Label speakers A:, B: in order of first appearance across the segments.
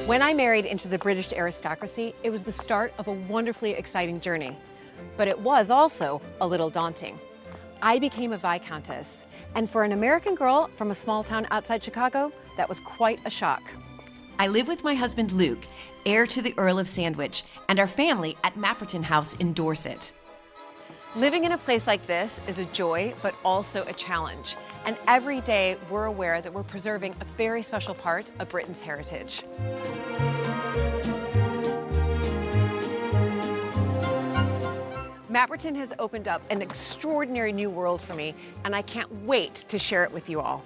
A: When I married into the British aristocracy, it was the start of a wonderfully exciting journey. But it was also a little daunting. I became a Viscountess, and for an American girl from a small town outside Chicago, that was quite a shock. I live with my husband Luke, heir to the Earl of Sandwich, and our family at Mapperton House in Dorset. Living in a place like this is a joy, but also a challenge. And every day we're aware that we're preserving a very special part of Britain's heritage. Mapperton has opened up an extraordinary new world for me, and I can't wait to share it with you all.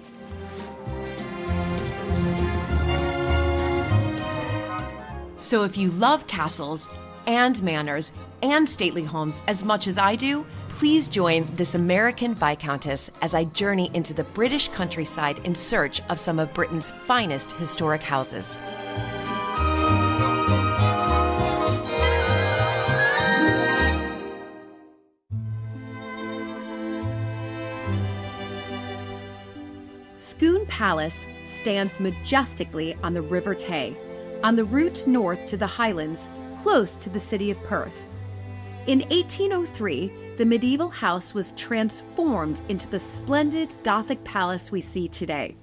A: So if you love castles and manors and stately homes as much as I do, please join this American Viscountess as I journey into the British countryside in search of some of Britain's finest historic houses. Scone Palace stands majestically on the River Tay, on the route north to the Highlands, close to the city of Perth. In 1803, the medieval house was transformed into the splendid Gothic palace we see today.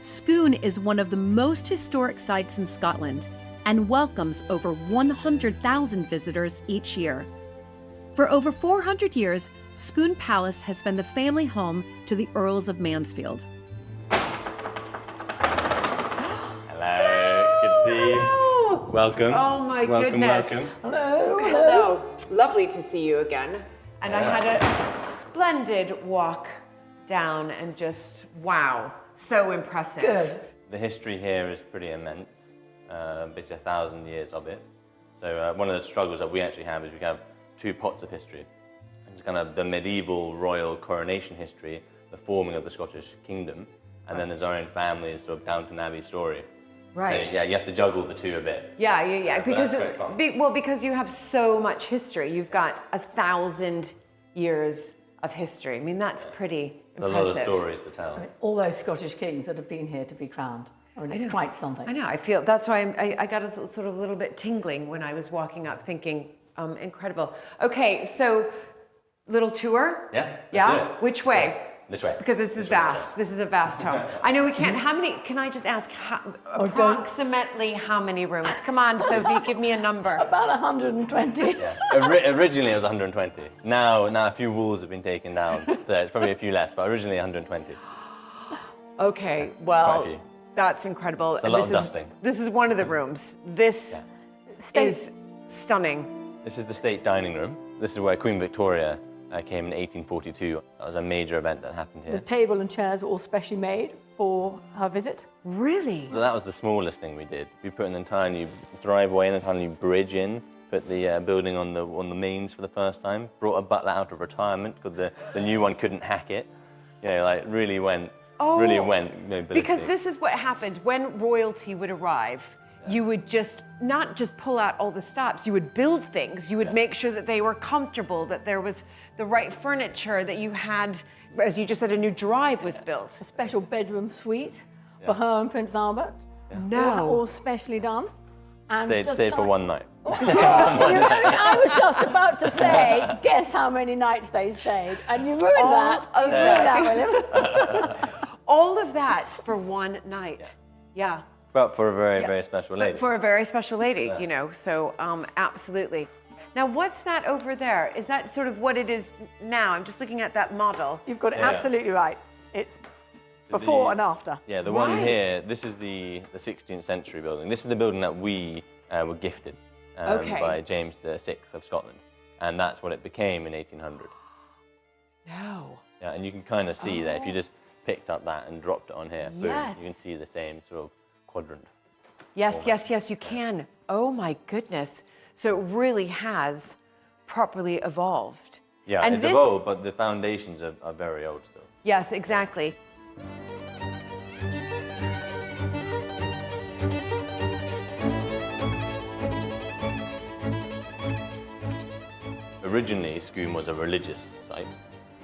A: Scone is one of the most historic sites in Scotland and welcomes over 100,000 visitors each year. For over 400 years, Scone Palace has been the family home to the Earls of Mansfield.
B: Hello, good to see you. Welcome.
A: Oh my goodness.
B: Welcome.
A: Hello. Lovely to see you again. And I had a splendid walk down and just, wow, so impressive.
C: Good.
B: The history here is pretty immense, basically 1,000 years of it. So one of the struggles that we actually have is we have two pots of history. It's kind of the medieval royal coronation history, the forming of the Scottish kingdom, and then there's our own family's sort of Downton Abbey story.
A: Right.
B: So, yeah, you have to juggle the two a bit.
A: Yeah. Because
B: that's great fun.
A: because you have so much history. You've got 1,000 years of history. I mean, that's pretty
B: There's
A: impressive.
B: a lot of stories to tell.
C: I mean, all those Scottish kings that have been here to be crowned. I mean, it's quite something.
A: I know. I feel that's why I got a sort of little bit tingling when I was walking up, thinking, incredible. Okay, so little tour.
B: Yeah. Let's
A: Yeah.
B: do it.
A: Which way?
B: This way.
A: Because this is vast. This is a vast home. I know we can't. How many? Can I just ask? Approximately how many rooms? Come on, Sophie, give me a number.
C: About 120.
B: Yeah. Originally it was 120. Now a few walls have been taken down. So it's probably a few less, but originally 120.
A: Okay,
B: Quite a
A: well,
B: few.
A: that's incredible.
B: It's a lot of dusting.
A: This is one of the rooms. This is stunning.
B: This is the state dining room. This is where Queen Victoria came in 1842. That was a major event that happened here.
C: The table and chairs were all specially made for her visit.
A: Really?
B: So that was the smallest thing we did. We put an entire new driveway and an entire new bridge in, put the building on the mains for the first time, brought a butler out of retirement because the new one couldn't hack it. You know, like really went mobility.
A: Because this is what happened when royalty would arrive. You would not just pull out all the stops, you would build things. You would make sure that they were comfortable, that there was the right furniture, that you had, as you just said, a new drive was built.
C: A special bedroom suite for her and Prince Albert.
A: No.
C: All specially done. And
B: Stayed for one night.
C: I was just about to say, guess how many nights they stayed. And you ruined that. You ruined that, William.
A: All of that for one night. Yeah.
B: But for a very, very special lady.
A: For a very special lady, you know, so absolutely. Now, what's that over there? Is that sort of what it is now? I'm just looking at that model.
C: You've got it absolutely right. It's before and after.
B: Yeah, the one here, this is the 16th century building. This is the building that we were gifted by James VI of Scotland. And that's what it became in 1800.
A: No.
B: Yeah, and you can kind of see that if you just picked up that and dropped it on here, boom, you can see the same sort of quadrant.
A: Yes, you can. Oh my goodness. So it really has properly evolved.
B: Yeah,
A: and
B: it's evolved, but the foundations are very old still.
A: Yes, exactly.
B: Originally, Scone was a religious site,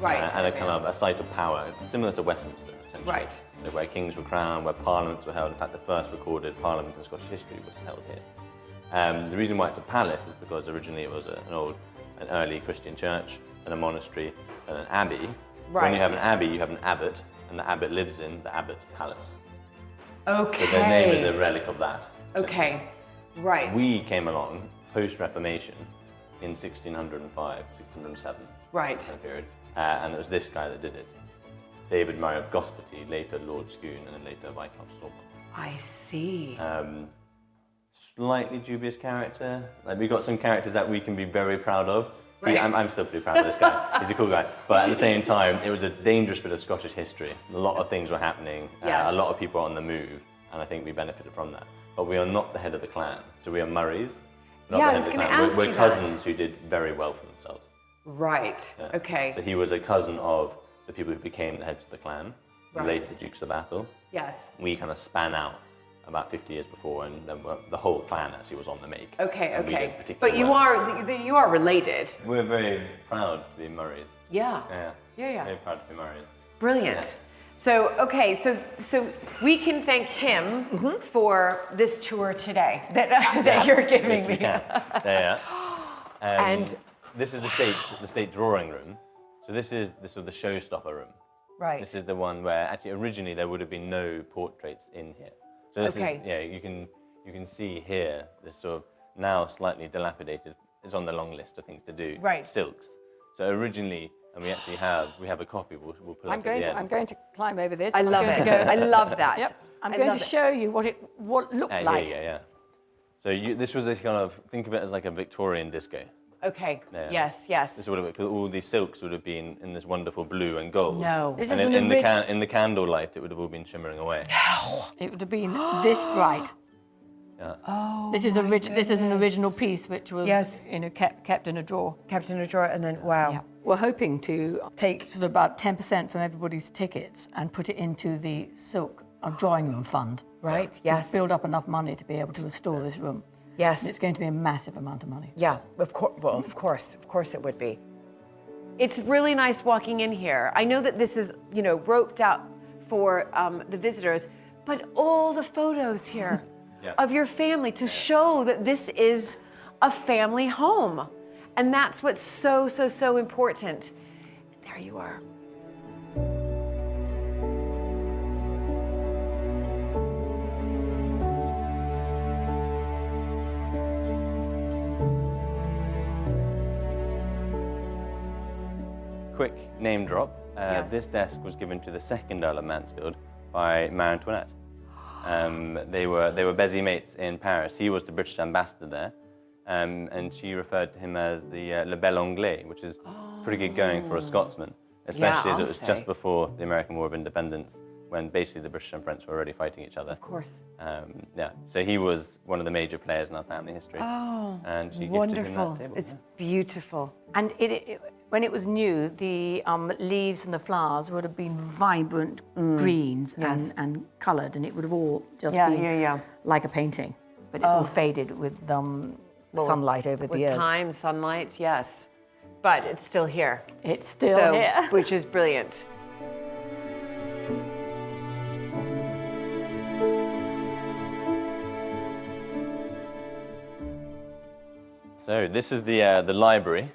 D: Right.
B: And a kind of a site of power, similar to Westminster, essentially.
D: Right.
B: So where kings were crowned, where parliaments were held. In fact, the first recorded parliament in Scottish history was held here. The reason why it's a palace is because originally it was an early Christian church, and a monastery, and an abbey.
D: Right.
B: When you have an abbey, you have an abbot, and the abbot lives in the abbot's palace.
D: Okay.
B: So their name is a relic of that.
D: Okay. Right.
B: We came along post-Reformation in 1605, 1607.
D: Right.
B: That period. And it was this guy that did it. David Murray of Gospety, later Lord Scone, and then later Viscount Stormont.
D: I see.
B: Slightly dubious character. Like, we've got some characters that we can be very proud of.
D: Right.
B: I'm still pretty proud of this guy. He's a cool guy. But at the same time, it was a dangerous bit of Scottish history. A lot of things were happening.
D: Yes.
B: A lot of people were on the move. And I think we benefited from that. But we are not the head of the clan. So we are Murrays. Not
D: Yeah,
B: the
D: I
B: head
D: was
B: of the
D: gonna
B: clan.
D: ask
B: We're
D: you that.
B: cousins who did very well for themselves.
D: Right.
B: Yeah.
D: Okay.
B: So he was a cousin of the people who became the heads of the clan,
D: Right.
B: later the Dukes of Athol.
D: Yes.
B: We kind of span out about 50 years before, and then the whole clan actually was on the make.
D: Okay.
B: And we did
D: Okay.
B: particularly
D: But you
B: well.
D: are related.
B: We're very proud to be Murrays.
D: Yeah.
B: Yeah.
D: Yeah.
B: Very proud to be Murrays.
D: Brilliant. So, okay, so we can thank him for this tour today that you're giving
B: Yes, we
D: me.
B: can. Yeah.
D: And-
B: this is the state drawing room. So this is the sort of the showstopper room.
D: Right.
B: This is the one where actually originally there would have been no portraits in here. So this
D: Okay.
B: is, you can see here this sort of now slightly dilapidated, it's on the long list of things to do.
D: Right.
B: Silks. So originally, and we actually have a copy we'll put
C: I'm
B: up at the end.
C: going to climb over this.
D: I
C: I'm
D: love
C: going
D: it.
C: to go-
D: I love that.
C: Yep. I'm
D: I
C: going
D: love
C: to
D: it.
C: show you what it looked like.
B: Yeah. So this was this kind of, think of it as like a Victorian disco.
D: Okay.
B: Yeah.
D: Yes.
B: This would have, because all these silks would have been in this wonderful blue and gold.
D: No.
C: This
B: And
C: is
B: in the candlelight, it would have all been shimmering away.
C: It would have been this bright.
B: Yeah.
D: Oh.
C: This is This is an original piece which was
D: Yes.
C: kept in a drawer.
D: Kept in a drawer, and then wow.
C: Yeah. We're hoping to take sort of about 10% from everybody's tickets and put it into the silk drawing room fund.
D: Right. Yes.
C: Build up enough money to be able to restore this room.
D: Yes.
C: And it's going to be a massive amount of money.
D: Yeah, of course. Well, of course it would be. It's really nice walking in here. I know that this is, roped out for the visitors, but all the photos here
B: Yeah.
D: of your family to show that this is a family home, and that's what's so important. There you are.
B: Quick name drop.
D: Yes.
B: This desk was given to the second Earl of Mansfield by Marie Antoinette. They were busy mates in Paris. He was the British ambassador there, and she referred to him as the Le Bel Anglais, which is pretty good going for a Scotsman, especially as
D: I'll
B: it was
D: say.
B: just before the American War of Independence, when basically the British and French were already fighting each other.
D: Of course.
B: So he was one of the major players in our family history.
D: Oh,
B: and she gifted him
D: wonderful.
B: that table.
D: It's beautiful.
C: And when it was new, the leaves and the flowers would have been vibrant greens
D: Yes.
C: and coloured, and it would have all just
D: Yeah,
C: been
D: yeah.
C: like a painting. But it's all faded with sunlight over the
D: With
C: years.
D: time, sunlight, yes. But it's still here.
C: It's still here.
D: Which is brilliant.
B: So this is the library,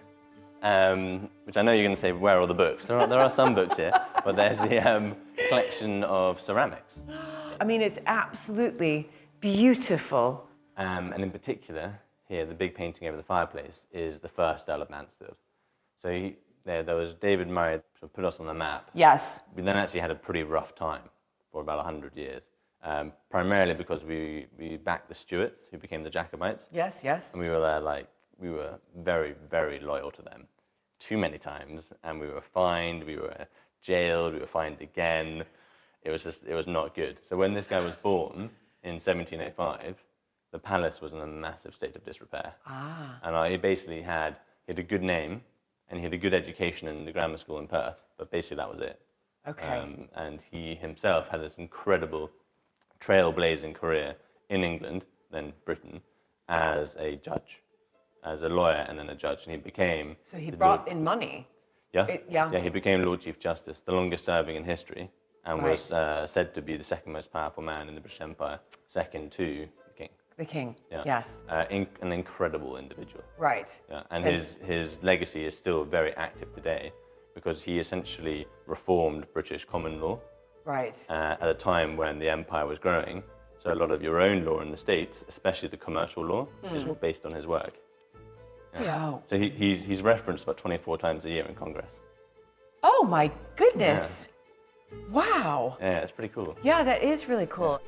B: which I know you're going to say, where are all the books? There are some books here, but there's the collection of ceramics.
D: I mean, it's absolutely beautiful.
B: And in particular, here, the big painting over the fireplace is the first Earl of Mansfield. So there was David Murray who put us on the map.
D: Yes.
B: We then actually had a pretty rough time for about 100 years, primarily because we backed the Stuarts, who became the Jacobites.
D: Yes, yes.
B: And we were there, we were very, very loyal to them. Too many times, and we were fined, we were jailed, we were fined again. It was not good. So when this guy was born in 1785, the palace was in a massive state of disrepair. And he basically had a good name, and he had a good education in the grammar school in Perth, but basically that was it.
D: Okay.
B: And he himself had this incredible trailblazing career in England, then Britain, as a judge, as a lawyer and then a judge. And he became...
D: So he
B: the
D: brought
B: Lord-
D: in money.
B: Yeah.
D: Yeah.
B: Yeah, he became Lord Chief Justice, the longest serving in history, and
D: Right.
B: was said to be the second most powerful man in the British Empire, second to the king.
D: The king.
B: Yeah.
D: Yes.
B: An incredible individual.
D: Right.
B: Yeah. And his legacy is still very active today because he essentially reformed British common law
D: Right.
B: at a time when the empire was growing. So a lot of your own law in the States, especially the commercial law, is all based on his work.
D: Wow.
B: So he's referenced about 24 times a year in Congress.
D: Oh my goodness. Wow.
B: Yeah, it's pretty cool.
D: Yeah, that is really cool.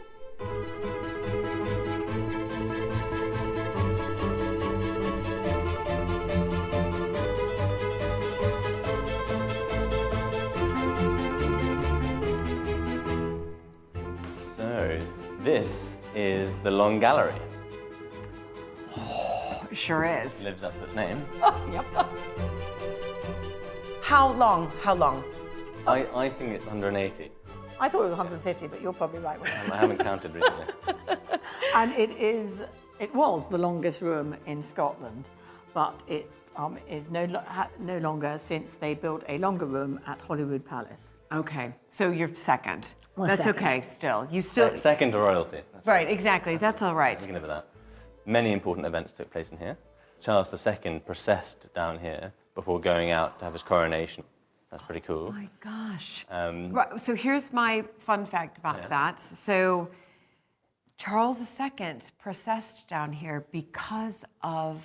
B: So this is the Long Gallery.
D: It sure is.
B: Lives up to its name.
D: How long? How long?
B: I think it's 180.
C: I thought it was 150, but you're probably right with that.
B: I haven't counted recently.
C: And it was the longest room in Scotland, but it is no longer since they built a longer room at Holyrood Palace.
D: Okay, so you're second.
C: Well,
D: That's
C: second.
D: okay. Still, you still
B: Second to royalty. That's
D: right. Exactly. That's all right.
B: Thinking of that. Many important events took place in here. Charles II processed down here before going out to have his coronation. That's pretty cool.
D: Oh my gosh. Right, so here's my fun fact about that. So Charles II processed down here because of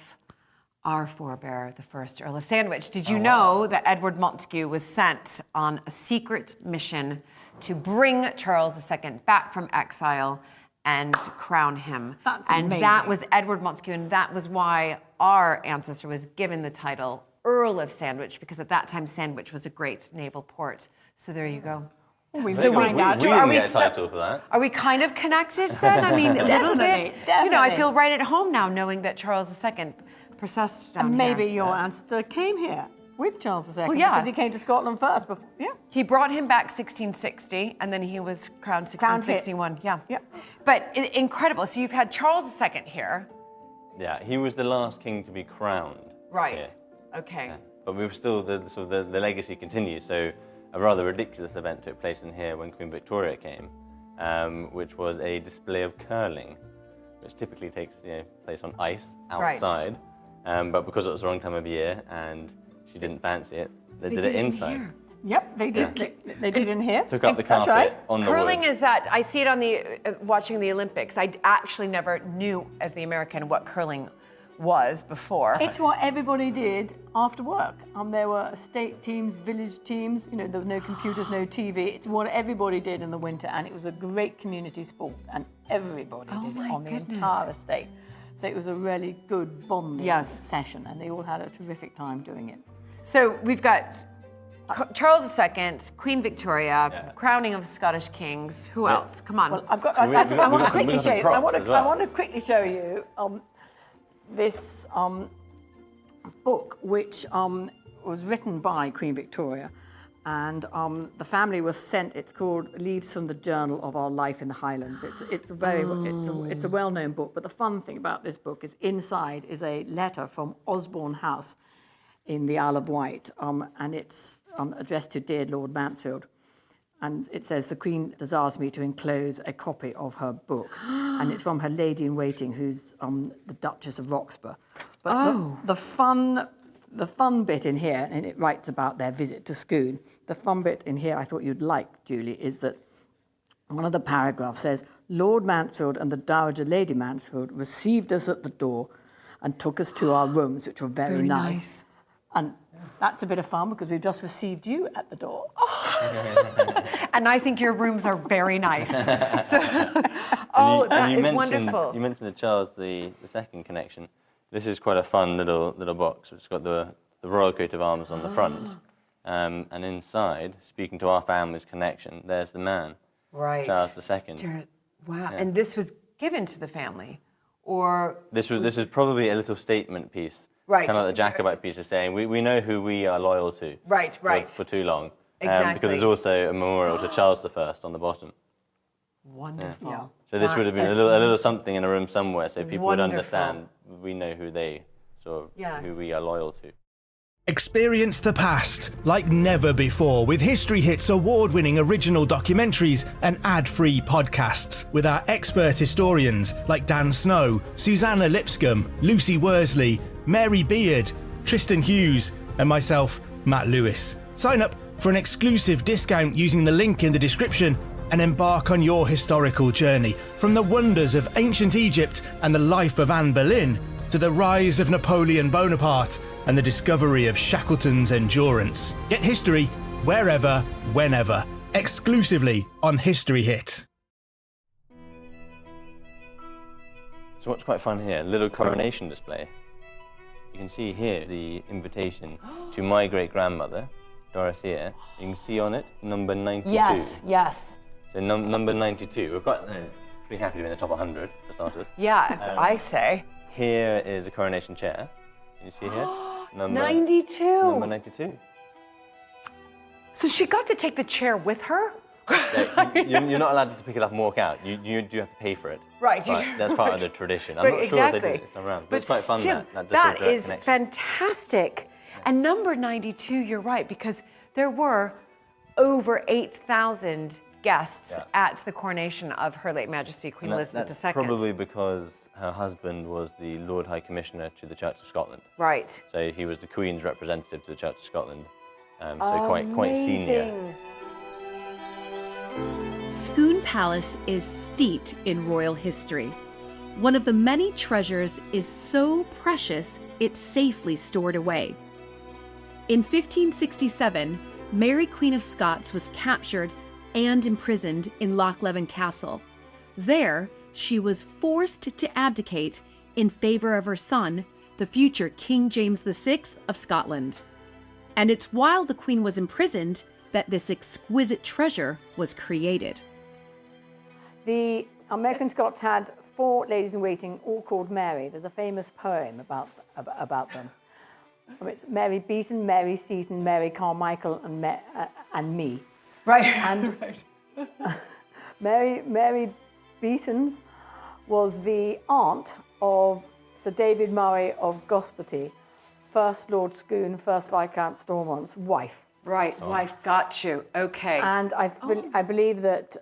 D: our forebear, the first Earl of Sandwich. Did you know that Edward Montagu was sent on a secret mission to bring Charles II back from exile and crown him?
C: That's
D: and
C: amazing.
D: that was Edward Montagu, and that was why our ancestor was given the title Earl of Sandwich, because at that time Sandwich was a great naval port. So there you go.
C: Well, we
B: So
C: will find out.
B: we
D: Are
B: didn't
D: we
B: get a
D: so-
B: title for that.
D: Are we kind of connected then? I mean, a little bit.
C: Definitely,
D: You know, I
C: definitely.
D: feel right at home now knowing that Charles II processed down
C: And maybe
D: here.
C: your ancestor came here with Charles II
D: Well, yeah.
C: because he came to Scotland first. Before, yeah.
D: He brought him back 1660, and then he was crowned 1661. Yeah.
C: Yep.
D: But incredible. So you've had Charles II here.
B: Yeah, he was the last king to be crowned.
D: Right.
B: here.
D: Okay.
B: But we were still, the legacy continues. So a rather ridiculous event took place in here when Queen Victoria came, which was a display of curling, which typically takes place on ice outside. But because it was the wrong time of year and she didn't fancy it, they did it inside.
D: here.
C: Yep, they did. They did in here.
B: Took up the
C: That's
B: carpet
C: right.
B: on the
D: Curling
B: wood.
D: is that, I see it on the, watching the Olympics. I actually never knew as the American what curling was before.
C: It's what everybody did after work. There were state teams, village teams. You know, there were no computers, no TV. It's what everybody did in the winter, and it was a great community sport, and everybody did
D: my
C: it on the
D: goodness.
C: entire estate. So it was a really good bonding
D: Yes.
C: session, and they all had a terrific time doing it.
D: So we've got Charles II, Queen Victoria, crowning of Scottish kings. Who else? Come on.
C: Well, I've got.
B: So we-
C: I
B: we-
C: want
B: we
C: to
B: got some-
C: quickly
B: we got some
C: show you.
B: props as well.
C: I want to quickly show you this book, which was written by Queen Victoria, and the family was sent. It's called "Leaves from the Journal of Our Life in the Highlands." It's a well-known book. But the fun thing about this book is inside is a letter from Osborne House in the Isle of Wight, and it's addressed to dear Lord Mansfield. And it says, the Queen desires me to enclose a copy of her book. And it's from her lady-in-waiting, who's the Duchess of Roxburgh. But the fun bit in here, and it writes about their visit to Scone, the fun bit in here I thought you'd like, Julie, is that one of the paragraphs says, Lord Mansfield and the Dowager Lady Mansfield received us at the door and took us to our rooms, which were very nice. And that's a bit of fun because we've just received you at the door.
D: And I think your rooms are very nice. So,
B: And
D: that
B: you
D: is
B: mentioned-
D: wonderful.
B: You mentioned the Charles the second connection. This is quite a fun little box. It's got the royal coat of arms on the front. And inside, speaking to our family's connection, there's the man,
D: Right.
B: Charles II.
D: Wow. And this was given to the family? Or
B: This was probably a little statement piece.
D: Right.
B: Kind of like the Jacobite piece is saying, we know who we are loyal to.
D: Right.
B: For too long.
D: Exactly.
B: Because there's also a memorial to Charles I on the bottom.
D: wonderful.
C: Yeah.
B: So this would have been a little something in a room somewhere, so people would
D: Wonderful.
B: understand we know who they sort of
D: Yes.
B: who we are loyal to.
E: Experience the past like never before with History Hit's award-winning original documentaries and ad-free podcasts with our expert historians like Dan Snow, Susanna Lipscomb, Lucy Worsley, Mary Beard, Tristan Hughes, and myself, Matt Lewis. Sign up for an exclusive discount using the link in the description and embark on your historical journey from the wonders of ancient Egypt and the life of Anne Boleyn to the rise of Napoleon Bonaparte and the discovery of Shackleton's endurance. Get history wherever, whenever, exclusively on History Hit.
B: So what's quite fun here, little coronation display. You can see here the invitation to my great-grandmother, Dorothea. You can see on it number 92.
D: Yes.
B: So number 92. We're quite pretty happy to be in the top 100 for starters.
D: Yeah, I say.
B: Here is a coronation chair. Can you see here? Number
D: 92.
B: Number 92.
D: So she got to take the chair with her?
B: So you're not allowed to pick it up and walk out. You do have to pay for it.
D: Right.
B: That's part of the tradition. I'm
D: Right,
B: not
D: exactly.
B: sure if they do it this time around.
D: But
B: it's quite fun
D: still,
B: that
D: is
B: connection.
D: fantastic. And number 92, you're right, because there were over 8,000 guests at the coronation of Her late Majesty Queen Elizabeth II.
B: That's probably because her husband was the Lord High Commissioner to the Church of Scotland.
D: Right.
B: So he was the Queen's representative to the Church of Scotland. So quite senior.
A: Scone Palace is steeped in royal history. One of the many treasures is so precious it's safely stored away. In 1567, Mary Queen of Scots was captured and imprisoned in Loch Leven Castle. There, she was forced to abdicate in favor of her son, the future King James VI of Scotland. And it's while the Queen was imprisoned that this exquisite treasure was created.
C: The American Scots had 4 ladies-in-waiting, all called Mary. There's a famous poem about them. It's Mary Beaton, Mary Seaton, Mary Carmichael, and me.
D: Right.
C: And Mary Beaton's was the aunt of Sir David Murray of Gosparty, First Lord Scone, First Viscount Stormont's wife.
D: Right, wife, got you. Okay.
C: And I believe that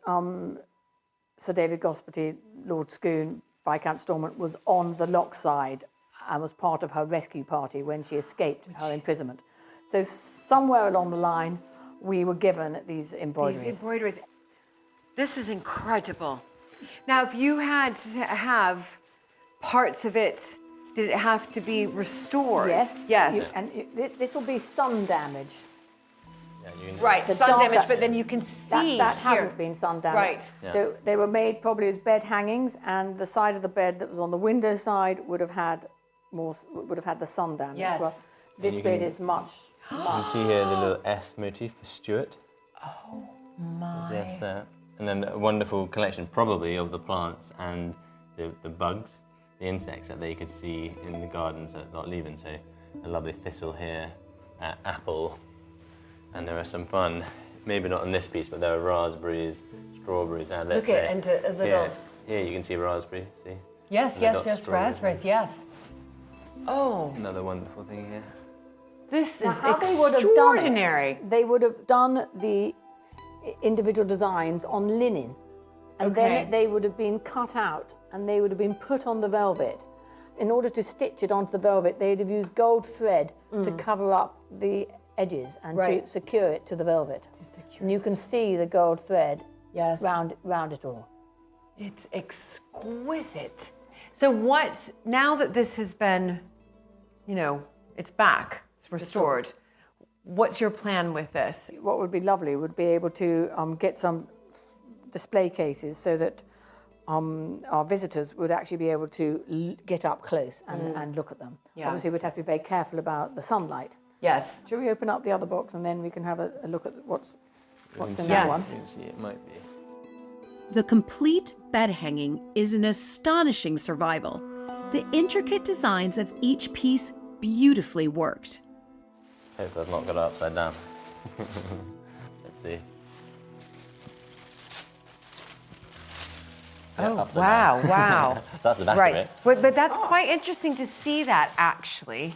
C: Sir David Gosparty, Lord Scone, Viscount Stormont, was on the loch side and was part of her rescue party when she escaped her imprisonment. So somewhere along the line, we were given these embroideries.
D: These embroideries. This is incredible. Now, if you had to have parts of it, did it have to be restored?
C: Yes.
D: Yes.
C: This will be sun damage.
D: Right,
C: The
D: sun
C: darker-
D: damage, but then you can see
C: That
D: here.
C: hasn't been sun damaged.
D: Right.
C: So they were made probably as bed hangings, and the side of the bed that was on the window side would have had the sun damage.
D: Yes.
C: Well, this bed is much.
B: You can see here the little S motif for Stuart.
D: Oh my.
B: Yes, and then a wonderful collection, probably, of the plants and the bugs, the insects that they could see in the gardens at Loch Leven. So a lovely thistle here, apple, and there are some fun, maybe not on this piece, but there are raspberries, strawberries.
D: Look at and a little.
B: Yeah, you can see raspberry. See.
D: Yes,
B: And
D: yes,
B: they've got
D: yes,
B: strawberries.
D: raspberries, yes. Oh,
B: Another wonderful thing here.
D: this is
C: How they would have done
D: extraordinary.
C: it, they would have done the individual designs on linen, and
D: Okay.
C: then they would have been cut out and they would have been put on the velvet. In order to stitch it onto the velvet, they'd have used gold thread to cover up the edges and
D: Right.
C: to secure it to the velvet. And you can see the gold thread
D: Yes.
C: round it all.
D: It's exquisite. So what, now that this has been, it's back, it's restored, what's your plan with this?
C: What would be lovely would be able to get some display cases so that our visitors would actually be able to get up close and look at them.
D: Yeah.
C: Obviously, we'd have to be very careful about the sunlight.
D: Yes.
C: Shall we open up the other box and then we can have a look at what's in
D: Yes.
C: that one?
B: You can see it might be.
A: The complete bed hanging is an astonishing survival. The intricate designs of each piece beautifully worked.
B: Hopefully I've not got it upside down. Let's see. Yeah,
D: Oh,
B: upside
D: wow,
B: down.
D: wow.
B: That's the back
D: Right,
B: of it.
D: but that's quite interesting to see that, actually.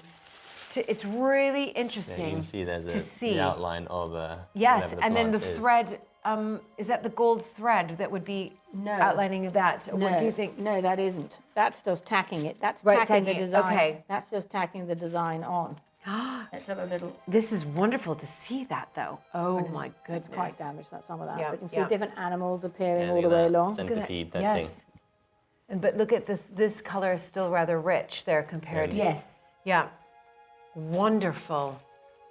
D: it's really
B: Yeah,
D: interesting
B: you can see there's
D: to see.
B: the outline of
D: Yes,
B: whatever
D: and then the
B: plant is.
D: thread, is that the gold thread that would be outlining of that? Or what do you think?
C: No, that isn't. That's just tacking it. That's
D: Right,
C: tacking the
D: tacking it,
C: design.
D: okay.
C: That's just tacking the design on. Let's have a little.
D: This is wonderful to see that, though. Oh my goodness.
C: It's quite damaged, that's some of that.
D: Yeah,
C: But you can
D: yeah.
C: see different animals appearing
B: Yeah,
C: all
B: look
C: the
B: at
C: way
B: that
C: along.
B: centipede type
D: Yes.
B: thing.
D: But look at this. This color is still rather rich there compared to.
C: Yes.
D: Yeah. Wonderful.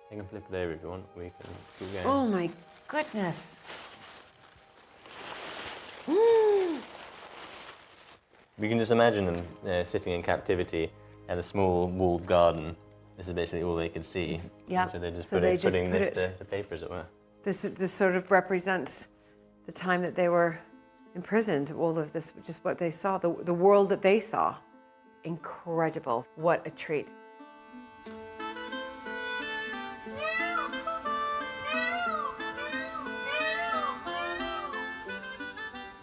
B: You can flip it over if you want. We can keep going.
D: Oh my goodness.
B: We can just imagine them sitting in captivity in a small walled garden. This is basically all they could see.
D: Yeah.
B: And so they're just
D: So they
B: putting
D: just put
B: this to paper, as it were.
D: This sort of represents the time that they were imprisoned. All of this, just what they saw, the world that they saw. Incredible. What a treat.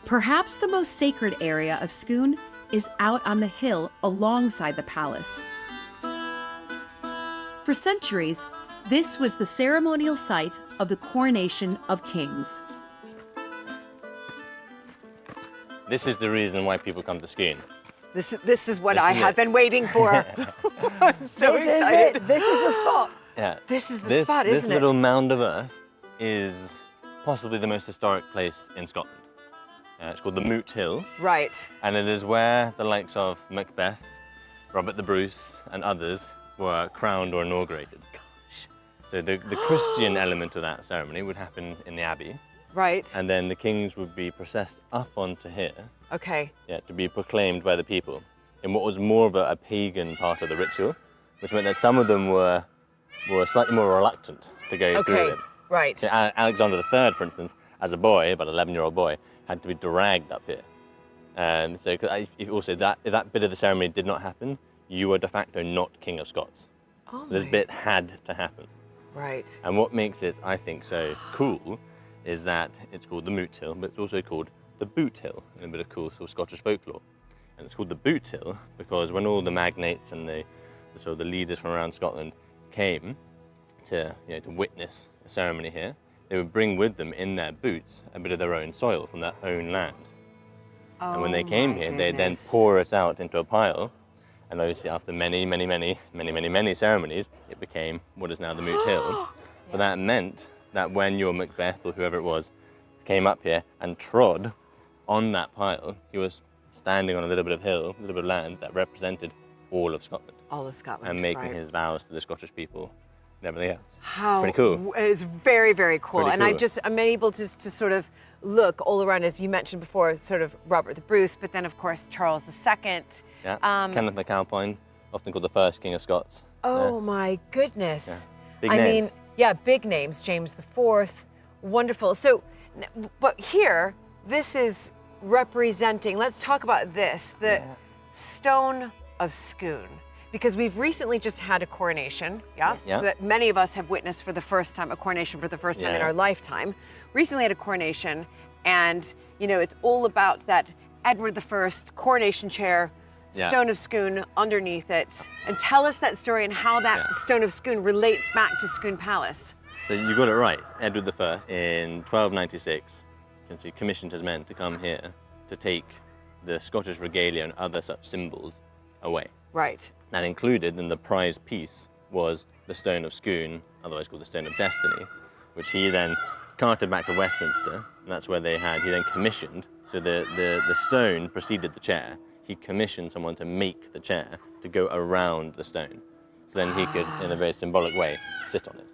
A: Perhaps the most sacred area of Scone is out on the hill alongside the palace. For centuries, this was the ceremonial site of the coronation of kings.
B: This is the reason why people come to Scone.
D: This is what
B: This
D: I
B: is
D: have
B: it.
D: been waiting for. I'm so
C: This
D: excited.
C: is it. This is the spot.
B: Yeah.
D: This is the spot,
B: This
D: isn't it?
B: little mound of earth is possibly the most historic place in Scotland. It's called the Moot Hill,
D: Right.
B: and it is where the likes of Macbeth, Robert the Bruce, and others were crowned or inaugurated. Gosh. So the Christian element of that ceremony would happen in the abbey,
D: Right.
B: and then the kings would be processed up onto here,
D: Okay.
B: to be proclaimed by the people in what was more of a pagan part of the ritual, which meant that some of them were slightly more reluctant to go through
D: Okay.
B: it.
D: Right.
B: So Alexander III, for instance, as a boy, about an 11-year-old boy, had to be dragged up here. So if that bit of the ceremony did not happen, you were de facto not King of Scots.
D: Oh
B: This
D: my-
B: bit had to happen.
D: Right.
B: And what makes it, I think, so cool is that it's called the Moot Hill, but it's also called the Boot Hill, in a bit of cool sort of Scottish folklore. And it's called the Boot Hill because when all the magnates and the sort of the leaders from around Scotland came to witness a ceremony here, they would bring with them in their boots a bit of their own soil from their own land. And when they came here, they'd then pour it out into a pile. And obviously after many ceremonies, it became what is now the Moot Hill. But that meant that when your Macbeth or whoever it was came up here and trod on that pile, he was standing on a little bit of hill, a little bit of land that represented all of Scotland.
D: All of Scotland.
B: And making
D: right.
B: his vows to the Scottish people and everything else.
D: How
B: Pretty cool.
D: It's very, very cool.
B: Pretty
D: And
B: cool.
D: I'm able to sort of look all around, as you mentioned before, sort of Robert the Bruce, but then of course Charles II.
B: Yeah. Kenneth MacAlpine, often called the first King of Scots.
D: Oh my goodness.
B: Yeah. Big
D: I
B: names.
D: mean, yeah, big names. James IV, wonderful. So, but here, this is representing, let's talk about this, the Stone of Scone. Because we've recently just had a coronation,
B: Yeah.
D: so that many of us have witnessed for the first time, a coronation for the first time in
B: Yeah.
D: our lifetime. Recently had a coronation, and it's all about that Edward I coronation chair,
B: Yeah.
D: Stone of Scone underneath it. And tell us that story and how that Stone of Scone relates back to Scone Palace.
B: So you got it right. Edward I in 1296 essentially commissioned his men to come here to take the Scottish regalia and other such symbols away.
D: Right.
B: That included, in the prize piece, was the Stone of Scone, otherwise called the Stone of Destiny, which he then carted back to Westminster, and that's where he then commissioned. So the stone preceded the chair. He commissioned someone to make the chair to go around the stone. So then he could, in a very symbolic way, sit on it.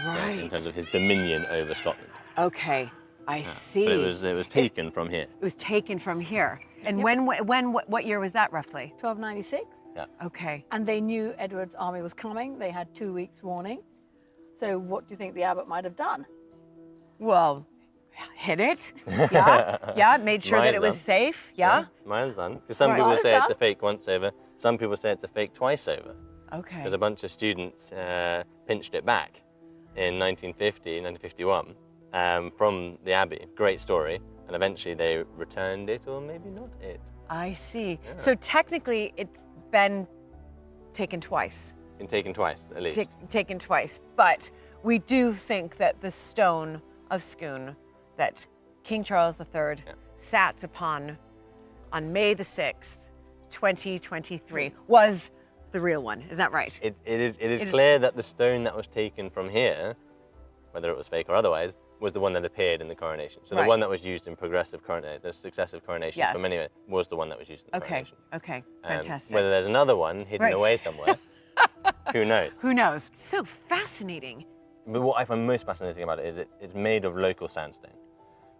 D: Right.
B: In terms of his dominion over Scotland.
D: Okay, I see.
B: But it was taken from here.
D: It was taken from here. And what year was that roughly?
C: 1296.
B: Yeah.
D: Okay.
C: And they knew Edward's army was coming. They had 2 weeks' warning. So what do you think the abbot might have done?
D: Well, hit it. Yeah. Made sure
B: Might
D: that it was
B: have.
D: safe. Yeah.
B: Mine is done. Because some
D: Right.
B: people
C: Might
B: say
C: have
B: it's a
C: done.
B: fake once over. Some people say it's a fake twice over.
D: Okay.
B: Because a bunch of students pinched it back in 1950, 1951 from the Abbey. Great story. And eventually they returned it, or maybe not it.
D: I see. So technically, it's been taken twice.
B: Been taken twice, at least.
D: Taken twice. But we do think that the Stone of Scone that King Charles III sat upon on May the 6th, 2023, was the real one. Is that right?
B: It is clear that the stone that was taken from here, whether it was fake or otherwise, was the one that appeared in the coronation. So the one that was used in the successive coronations from anywhere, was the one that was used in the coronation.
D: Okay, fantastic.
B: Whether there's another one hidden away somewhere, who knows?
D: Who knows? So fascinating.
B: But what I find most fascinating about it is it's made of local sandstone.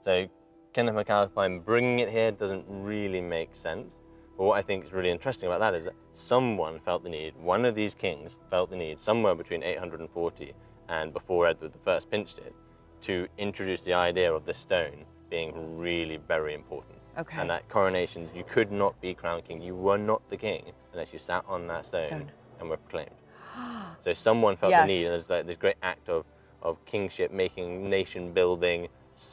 B: So Kenneth MacAlpine bringing it here doesn't really make sense. But what I think is really interesting about that is that someone felt the need, one of these kings felt the need, somewhere between 840 and before Edward I pinched it, to introduce the idea of the stone being really very important.
D: Okay.
B: And that coronations, you could not be crowned king. You were not the king unless you sat on that stone and were proclaimed. So someone felt the need, and there's like this great act of kingship, making nation building,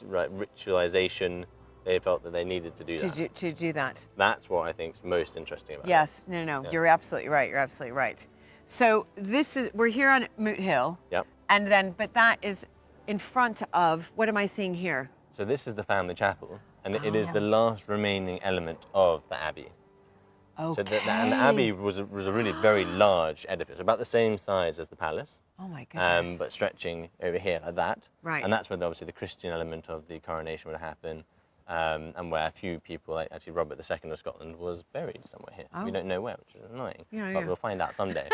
B: ritualization. They felt that they needed to do that.
D: To do that.
B: That's what I think is most interesting about it.
D: Yes, no, you're absolutely right. You're absolutely right. So we're here on Moot Hill.
B: Yep.
D: And then, but that is in front of, what am I seeing here?
B: So this is the family chapel, and it is the last remaining element of the abbey.
D: Okay.
B: So and the abbey was a really very large edifice, about the same size as the palace.
D: Oh my goodness.
B: But stretching over here like that.
D: Right.
B: And that's where obviously the Christian element of the coronation would happen, and where a few people, like actually Robert II of Scotland, was buried somewhere here. We don't know where, which is annoying. But we'll find out someday.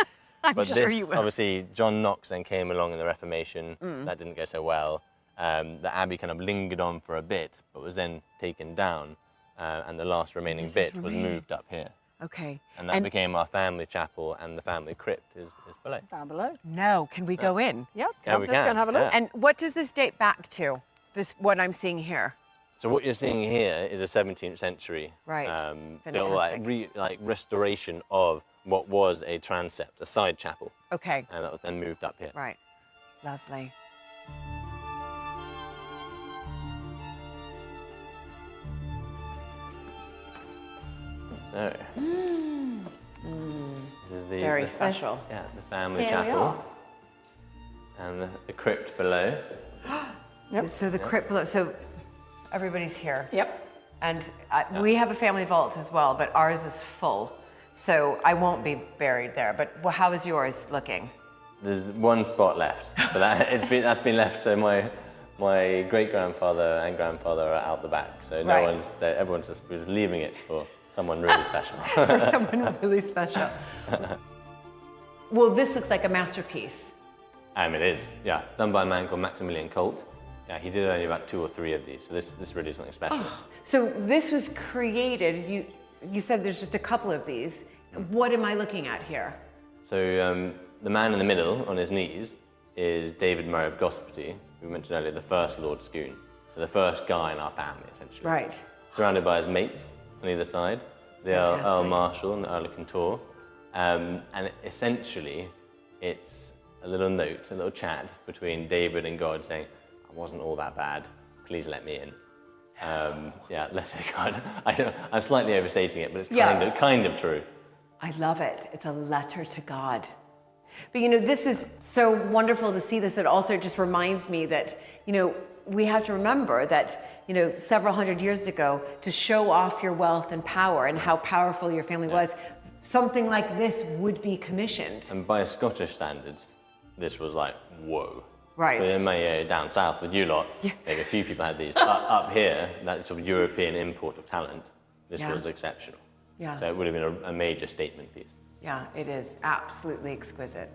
D: I'm sure you will.
B: Obviously, John Knox then came along in the Reformation. That didn't go so well. The abbey kind of lingered on for a bit, but was then taken down, and the last remaining bit was moved up here.
D: Okay.
B: And that became our family chapel, and the family crypt is below.
C: Down below.
D: No, can we go in?
C: Yep.
B: Yeah, we
C: let's go
B: can,
C: and have a look.
B: yeah.
D: And what does this date back to? What I'm seeing here?
B: So what you're seeing here is a 17th century
D: Fantastic.
B: restoration of what was a transept, a side chapel,
D: Okay.
B: and that was then moved up here.
D: Right. Lovely.
B: So this is
D: Very special.
B: Yeah, the family
C: Here we
B: chapel, and the crypt below.
D: So the crypt below, so everybody's here.
C: Yep.
D: And we have a family vault as well, but ours is full. So I won't be buried there, but how is yours looking?
B: There's one spot left, but that's been left. So my great-grandfather and grandfather are out the back, so everyone's just leaving it for someone really special.
D: For someone really special. Well, this looks like a masterpiece.
B: It is, yeah. Done by a man called Maximilian Colt. Yeah, he did only about 2 or 3 of these, so this really is something special.
D: So this was created, as you said there's just a couple of these. What am I looking at here?
B: So the man in the middle, on his knees, is David Murray of Gosparty, who we mentioned earlier, the first Lord Scone. So the first guy in our family, essentially.
D: Right.
B: Surrounded by his mates on either side. The Earl Marshal and the Earl of Kintor. And essentially, it's a little note, a little chat between David and God saying, I wasn't all that bad, please let me in. Letter to God. I'm slightly overstating it, but it's kind of true.
D: I love it. It's a letter to God. But this is so wonderful to see this. It also just reminds me that, we have to remember that, several hundred years ago, to show off your wealth and power and how powerful your family was, something like this would be commissioned.
B: And by Scottish standards, this was like, whoa.
D: Right.
B: But in down south with you lot, maybe a few people had these. Up here, that sort of European import of talent, this was exceptional.
D: Yeah.
B: So it would have been a major statement piece.
D: Yeah, it is absolutely exquisite.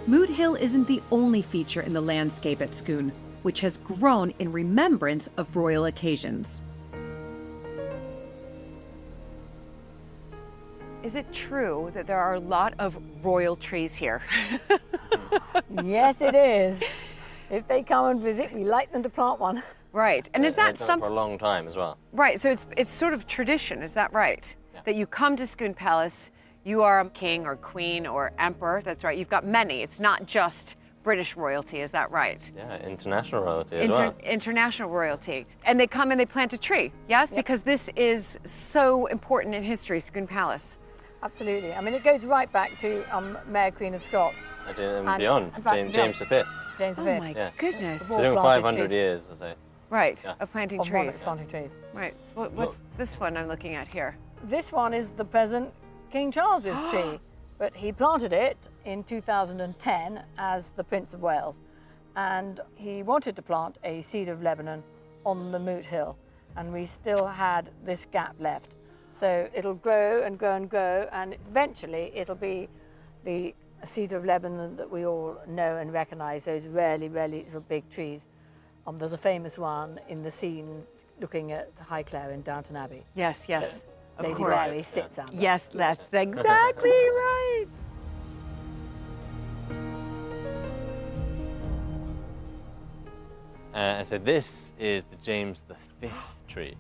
A: Moot Hill isn't the only feature in the landscape at Scone, which has grown in remembrance of royal occasions.
D: Is it true that there are a lot of royal trees here?
C: Yes, it is. If they come and visit, we like them to plant one.
D: Right, and is that
B: They've done it
D: something?
B: for a long time as well.
D: Right, so it's sort of tradition, is that right?
B: Yeah.
D: That you come to Scone Palace, you are a king or queen or emperor, that's right, you've got many. It's not just British royalty, is that right?
B: Yeah, international royalty as well.
D: International royalty. And they come and they plant a tree, yes? Because this is so important in history, Scone Palace.
C: Absolutely. I mean, it goes right back to Mary Queen of Scots.
B: And beyond,
C: in fact,
B: James V.
C: James V.
D: Oh my goodness.
B: It's been 500 years or so.
D: Right,
B: Yeah.
D: of planting
C: Of
D: trees.
C: monarchs planting trees.
D: Right, so what's this one I'm looking at here?
C: This one is the present King Charles's tree, but he planted it in 2010 as the Prince of Wales. And he wanted to plant a seed of Lebanon on the Moot Hill, and we still had this gap left. So it'll grow and grow and grow, and eventually it'll be the seed of Lebanon that we all know and recognise, those really, really little big trees. There's a famous one in the scene looking at Highclere in Downton Abbey.
D: Yes, yes, of
C: Lady
D: course.
C: Mary sits out there.
D: Yes, that's exactly right.
B: And so this is the James V tree.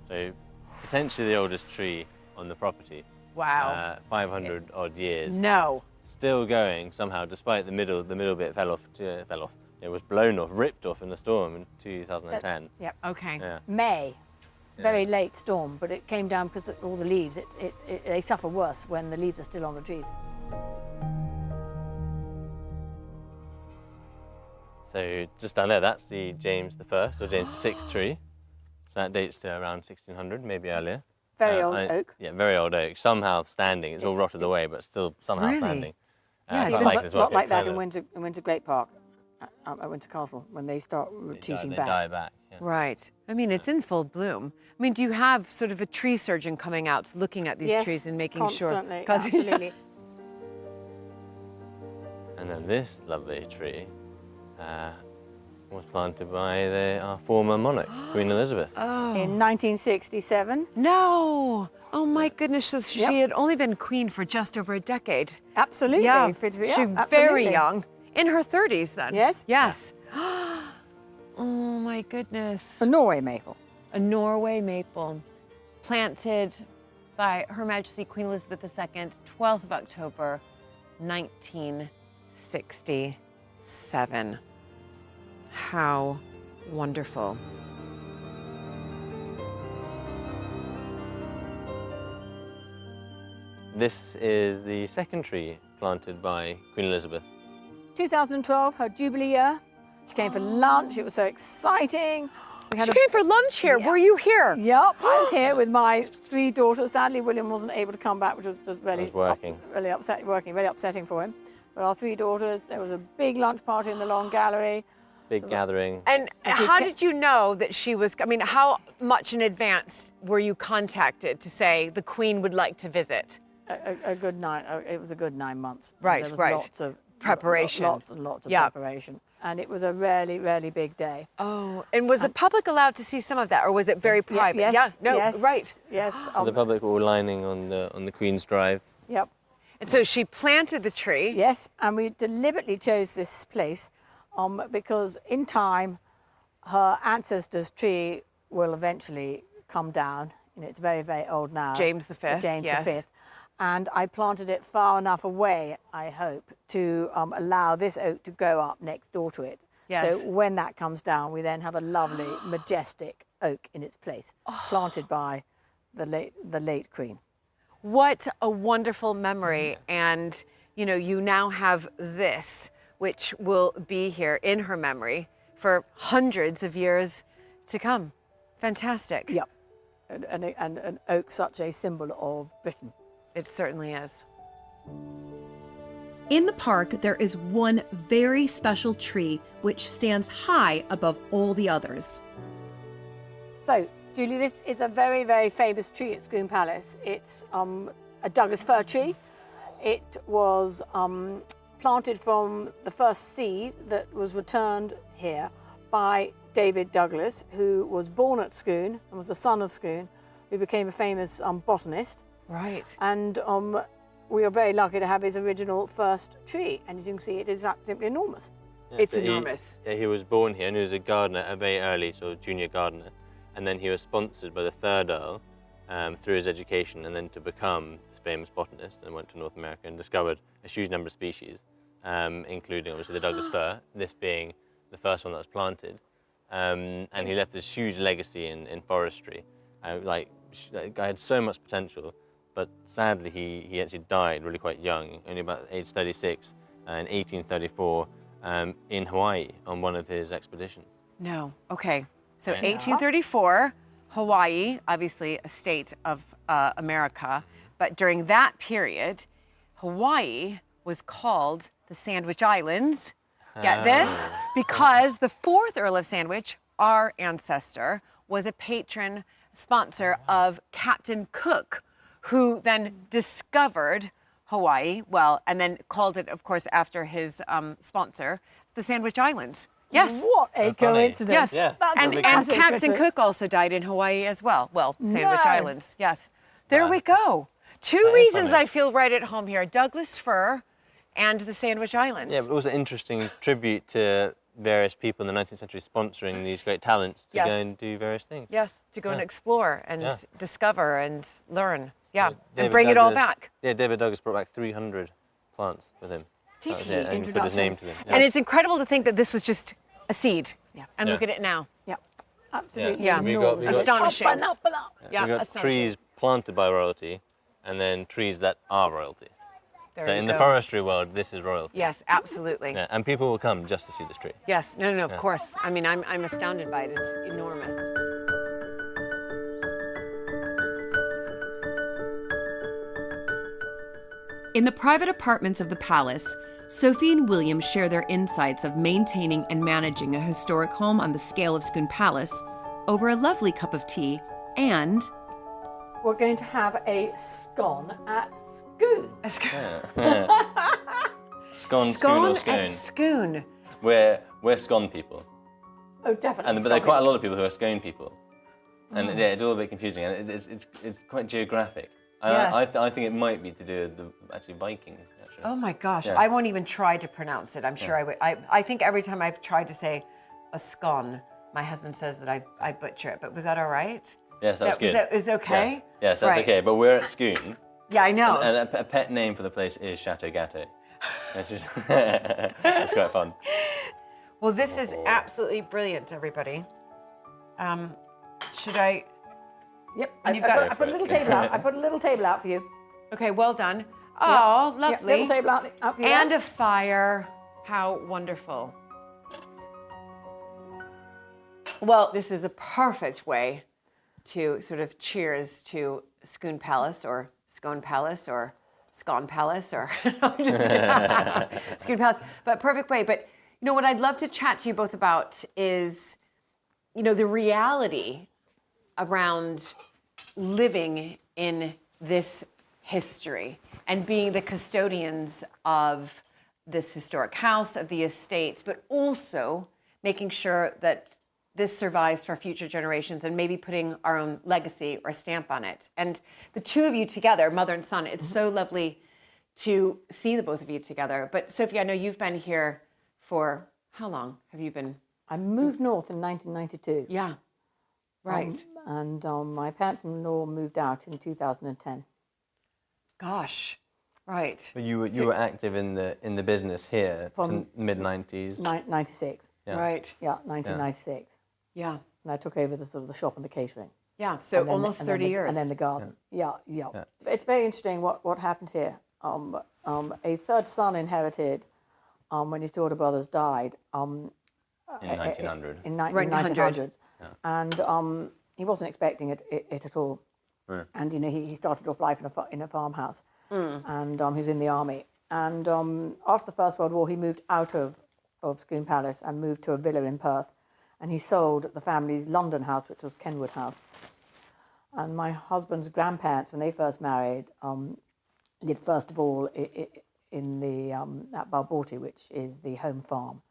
B: So potentially the oldest tree on the property.
D: Wow.
B: 500 odd years.
D: No.
B: Still going somehow, despite the middle bit fell off. It was blown off, ripped off in the storm in 2010.
C: Yep.
D: Okay.
B: Yeah.
C: May, very late storm, but it came down because all the leaves, they suffer worse when the leaves are still on the trees.
B: So just down there, that's the James I or James VI tree. So that dates to around 1600, maybe earlier.
C: Very old oak.
B: Yeah, very old oak. Somehow standing. It's all rotted away, but still somehow
D: Really?
B: standing.
D: Yeah,
B: quite
D: it's
B: like it as well.
C: Not like that
B: Clever.
C: in Windsor Great Park, at Windsor Castle, when they start retreating
B: They
C: back.
B: die back. Yeah.
D: Right. I mean, it's in full bloom. I mean, do you have sort of a tree surgeon coming out, looking at these
C: Yes,
D: trees and making
C: constantly,
D: sure?
C: absolutely.
B: And then this lovely tree was planted by our former monarch, Queen Elizabeth.
C: In 1967,
D: No. Oh my goodness. So she
C: Yep.
D: had only been queen for just over a decade.
C: absolutely.
D: Yeah.
C: She's
D: She's very young. In her 30s then.
C: Yes.
D: Yes. Oh my goodness.
C: A Norway maple.
D: A Norway maple planted by Her Majesty Queen Elizabeth II, 12th of October, 1967. How wonderful.
B: This is the second tree planted by Queen Elizabeth.
C: 2012, her Jubilee year. She came for lunch. It was so exciting. We
D: She came for lunch here. Were you here?
C: Yep, I was here with my 3 daughters. Sadly, William wasn't able to come back, which was just really,
B: was working.
C: really upsetting for him. But our 3 daughters, there was a big lunch party in the Long Gallery.
B: Big gathering.
D: And
C: she
D: how
C: ca-
D: did you know that she was, I mean, how much in advance were you contacted to say the Queen would like to visit?
C: A good 9. It was a good 9 months.
D: Right,
C: There was
D: right.
C: Lots of
D: Preparation.
C: Lots and lots of
D: Yeah.
C: preparation, and it was a really, really big day.
D: Oh, and was the public allowed to see some of that, or was it very private?
C: Yes.
D: Yeah, no,
C: yes,
D: right.
C: Yes.
B: The public were all lining on the Queen's Drive.
C: Yep.
D: And so she planted the tree.
C: Yes, and we deliberately chose this place because in time, her ancestor's tree will eventually come down. You know, it's very, very old now.
D: James V,
C: James
D: yes.
C: V. And I planted it far enough away, I hope, to allow this oak to grow up next door to it.
D: Yes.
C: So when that comes down, we then have a lovely, majestic oak in its place, planted by the late Queen.
D: What a wonderful memory. And, you know, you now have this, which will be here in her memory for hundreds of years to come. Fantastic.
C: Yep. And an oak, such a symbol of Britain.
D: It certainly is.
A: In the park, there is one very special tree which stands high above all the others.
C: So, Julie, this is a very, very famous tree at Scone Palace. It's a Douglas fir tree. It was planted from the first seed that was returned here by David Douglas, who was born at Scone and was the son of Scone, who became a famous botanist.
D: Right.
C: And we are very lucky to have his original first tree. And as you can see, it is absolutely enormous.
B: Yeah,
D: It's
B: so
D: enormous.
B: He was born here and he was a gardener, a very early sort of junior gardener. And then he was sponsored by the 3rd Earl through his education and then to become this famous botanist, and went to North America and discovered a huge number of species. including obviously the Douglas fir, this being the first one that was planted. And he left this huge legacy in forestry. That guy had so much potential, but sadly he actually died really quite young, only about age 36, in 1834 in Hawaii on one of his expeditions.
D: No. Okay. So 1834, Hawaii, obviously a state of America, but during that period, Hawaii was called the Sandwich Islands. Get this? Because the 4th Earl of Sandwich, our ancestor, was a patron sponsor of Captain Cook, who then discovered Hawaii, and then called it, of course, after his sponsor, the Sandwich Islands. Yes.
C: What a coincidence.
D: Yes.
B: Yeah.
C: That's
D: And
C: a massive
D: Captain
C: coincidence.
D: Cook also died in Hawaii as well. Well, Sandwich
C: No.
D: Islands. Yes. There
B: Wow.
D: we go. Two
B: That is
D: reasons
B: funny.
D: I feel right at home here: Douglas fir and the Sandwich Islands.
B: Yeah, but also interesting tribute to various people in the 19th century sponsoring these great talents to
D: Yes.
B: go and do various things.
D: Yes, to go and explore and
B: Yeah.
D: discover and learn. Yeah, and
B: David
D: bring it all
B: Douglas-
D: back.
B: Yeah, David Douglas brought back 300 plants with him.
D: Did
B: That was
D: he?
B: it, and put his name to them.
D: And it's incredible to think that this was just a seed.
C: Yeah.
D: And look
B: Yeah.
D: at it now.
C: Yeah, absolutely.
D: Yeah.
B: We got-
C: enormous.
B: we got-
D: Astonishing.
C: Up and up.
D: Yeah,
B: we got
D: astonishing.
B: trees planted by royalty, and then trees that are royalty.
D: There
B: So
D: you
B: in
D: go.
B: the forestry world, this is royalty.
D: Yes, absolutely.
B: Yeah, and people will come just to see this tree.
D: Yes, no, of course. I mean, I'm astounded by it. It's enormous.
A: In the private apartments of the palace, Sophie and William share their insights of maintaining and managing a historic home on the scale of Scone Palace over a lovely cup of tea and
C: We're going to have a scone at Scone.
B: Scone, Scone,
D: Scone
B: or Scone.
D: at Scone.
B: We're Scone people.
C: Oh, definitely.
B: But there are quite a lot of people who are Scone people. And yeah, it's all a bit confusing, and it's quite geographic.
D: Yes.
B: I think it might be to do with the Vikings, actually.
D: Oh my gosh,
B: Yeah.
D: I won't even try to pronounce it. I'm sure I would. I think every time I've tried to say a scone, my husband says that I butcher it. But was that all right?
B: Yes, that's good.
D: Is okay?
B: Yeah. Yes, that's
D: Right.
B: okay. But we're at Scone,
D: Yeah, I know.
B: and a pet name for the place is Chateau Gâteau. Which is it's quite fun.
D: Well, this is absolutely brilliant, everybody. Should I?
C: Yep.
D: And you've got-
C: I put a little table out. I put a little table out for you.
D: Okay, well done. Oh,
C: Yep,
D: lovely.
C: little table out for you.
D: And
C: there.
D: a fire. How wonderful. Well, this is a perfect way to sort of cheers to Scone Palace or Scone Palace or Scone Palace or no, I'm just kidding. Scone Palace, but perfect way. But you know what I'd love to chat to you both about is, you know, the reality around living in this history and being the custodians of this historic house, of the estates, but also making sure that this survives for future generations and maybe putting our own legacy or stamp on it. And the two of you together, mother and son, it's so lovely to see the both of you together. But Sophie, I know you've been here for how long have you been?
C: I moved north in 1992.
D: Yeah, right.
C: And my parents-in-law moved out in 2010.
D: Gosh, right.
B: But you were active in the business here
C: From
B: since mid-90s.
C: 96.
B: Yeah.
D: Right.
C: Yeah, 1996.
D: Yeah.
C: And I took over the sort of the shop and the catering.
D: Yeah. So
C: And then-
D: almost
C: and then
D: 30
C: the-
D: years.
C: And then the garden. Yeah. It's very interesting what happened here. A third son inherited when his two older brothers died.
B: In 1900.
C: In
D: Right,
C: 1900s. And he wasn't expecting it at all.
B: Right.
C: And you know, he started off life in a farmhouse, and he was in the army. And after the First World War, he moved out of Scone Palace and moved to a villa in Perth, and he sold the family's London house, which was Kenwood House. And my husband's grandparents, when they first married, lived first of all in the at Balborty, which is the home farm,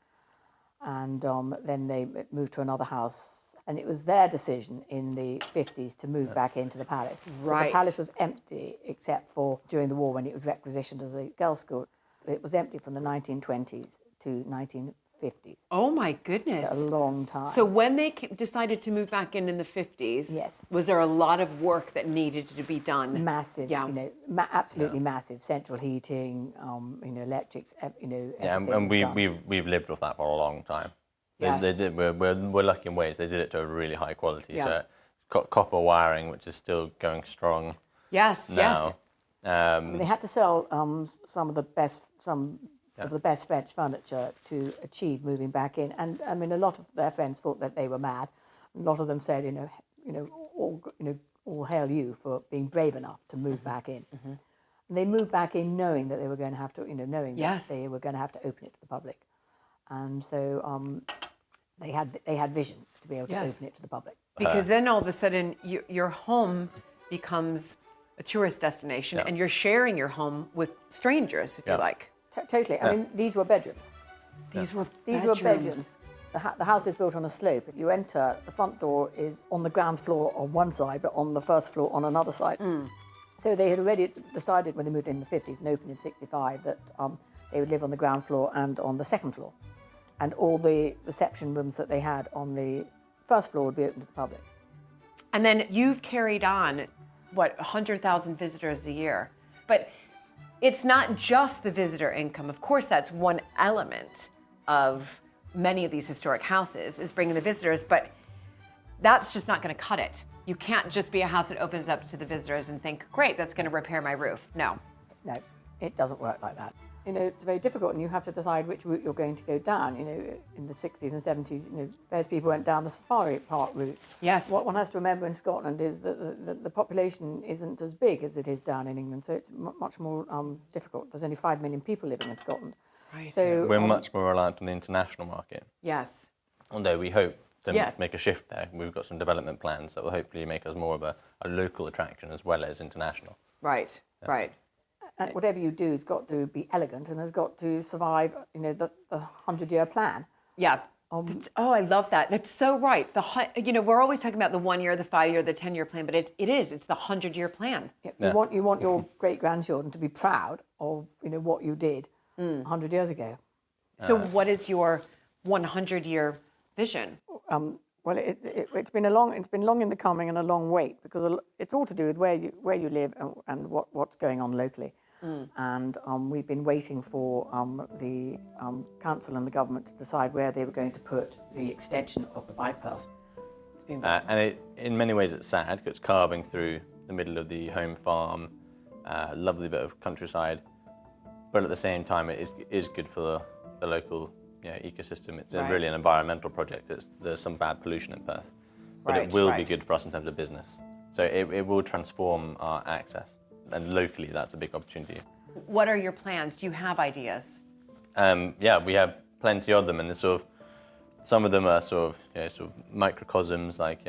C: and then they moved to another house. And it was their decision in the 50s to move back into the palace. So
D: Right.
C: the palace was empty except for during the war when it was requisitioned as a girls' school. It was empty from the 1920s to 50s.
D: Oh my goodness.
C: A long time.
D: So when they decided to move back in the 50s,
C: Yes.
D: was there a lot of work that needed to be done?
C: Massive,
D: Yeah.
C: you know, absolutely massive. Central heating, you know, electrics, you know,
B: Yeah,
C: everything
B: and
C: was done.
B: we've lived with that for a long time.
D: Yes.
B: They did, we're lucky in ways. They did it to a really high quality.
D: Yeah.
B: So got copper wiring, which is still going strong
D: Yes,
B: now.
C: I mean, they had to sell some of the best French furniture to achieve moving back in. And I mean, a lot of their friends thought that they were mad. A lot of them said, all hail you for being brave enough to move back in. And they moved back in knowing that they were going to have to, knowing
D: Yes.
C: that they were going to have to open it to the public. And so they had vision to be able to
D: Yes.
C: open it to the public.
D: Because then all of a sudden your home becomes a tourist destination and you're sharing your home with strangers, if you like.
C: Totally. I mean, these were bedrooms.
D: These were
C: bedrooms. The house is built on a slope. You enter, the front door is on the ground floor on one side, but on the first floor on another side. So they had already decided when they moved in the 50s and opened in 65 that they would live on the ground floor and on the second floor. And all the reception rooms that they had on the first floor would be open to the public.
D: And then you've carried on, 100,000 visitors a year. But it's not just the visitor income. Of course, that's one element of many of these historic houses is bringing the visitors, but that's just not going to cut it. You can't just be a house that opens up to the visitors and think, great, that's going to repair my roof. No.
C: No, it doesn't work like that. It's very difficult, and you have to decide which route you're going to go down. In the 60s and 70s, various people went down the safari park route.
D: Yes.
C: What one has to remember in Scotland is that the population isn't as big as it is down in England, so it's much more difficult. There's only 5 million people living in Scotland.
D: Right.
C: So
B: We're much more reliant on the international market.
D: Yes.
B: Although we hope to
D: Yes.
B: make a shift there. We've got some development plans that will hopefully make us more of a local attraction as well as international.
D: Right. Right.
C: And whatever you do has got to be elegant and has got to survive, the 100-year plan.
D: Yeah. I love that. That's so right. We're always talking about the 1 year, the 5 year, the 10-year plan, but it's the 100-year plan.
C: Yeah. You want your great-grandchildren to be proud of, what you did 100 years ago.
D: So what is your 100-year vision?
C: Well, it's been long in the coming and a long wait, because it's all to do with where you live and what's going on locally. And we've been waiting for the council and the government to decide where they were going to put the extension of the bypass.
B: And in many ways it's sad because it's carving through the middle of the home farm, lovely bit of countryside, but at the same time it is good for the local ecosystem. It's really an environmental project. There's some bad pollution in Perth, but it will be good for us in terms of business. So it will transform our access, and locally that's a big opportunity.
D: What are your plans? Do you have ideas?
B: We have plenty of them, and some of them are sort of microcosms. Like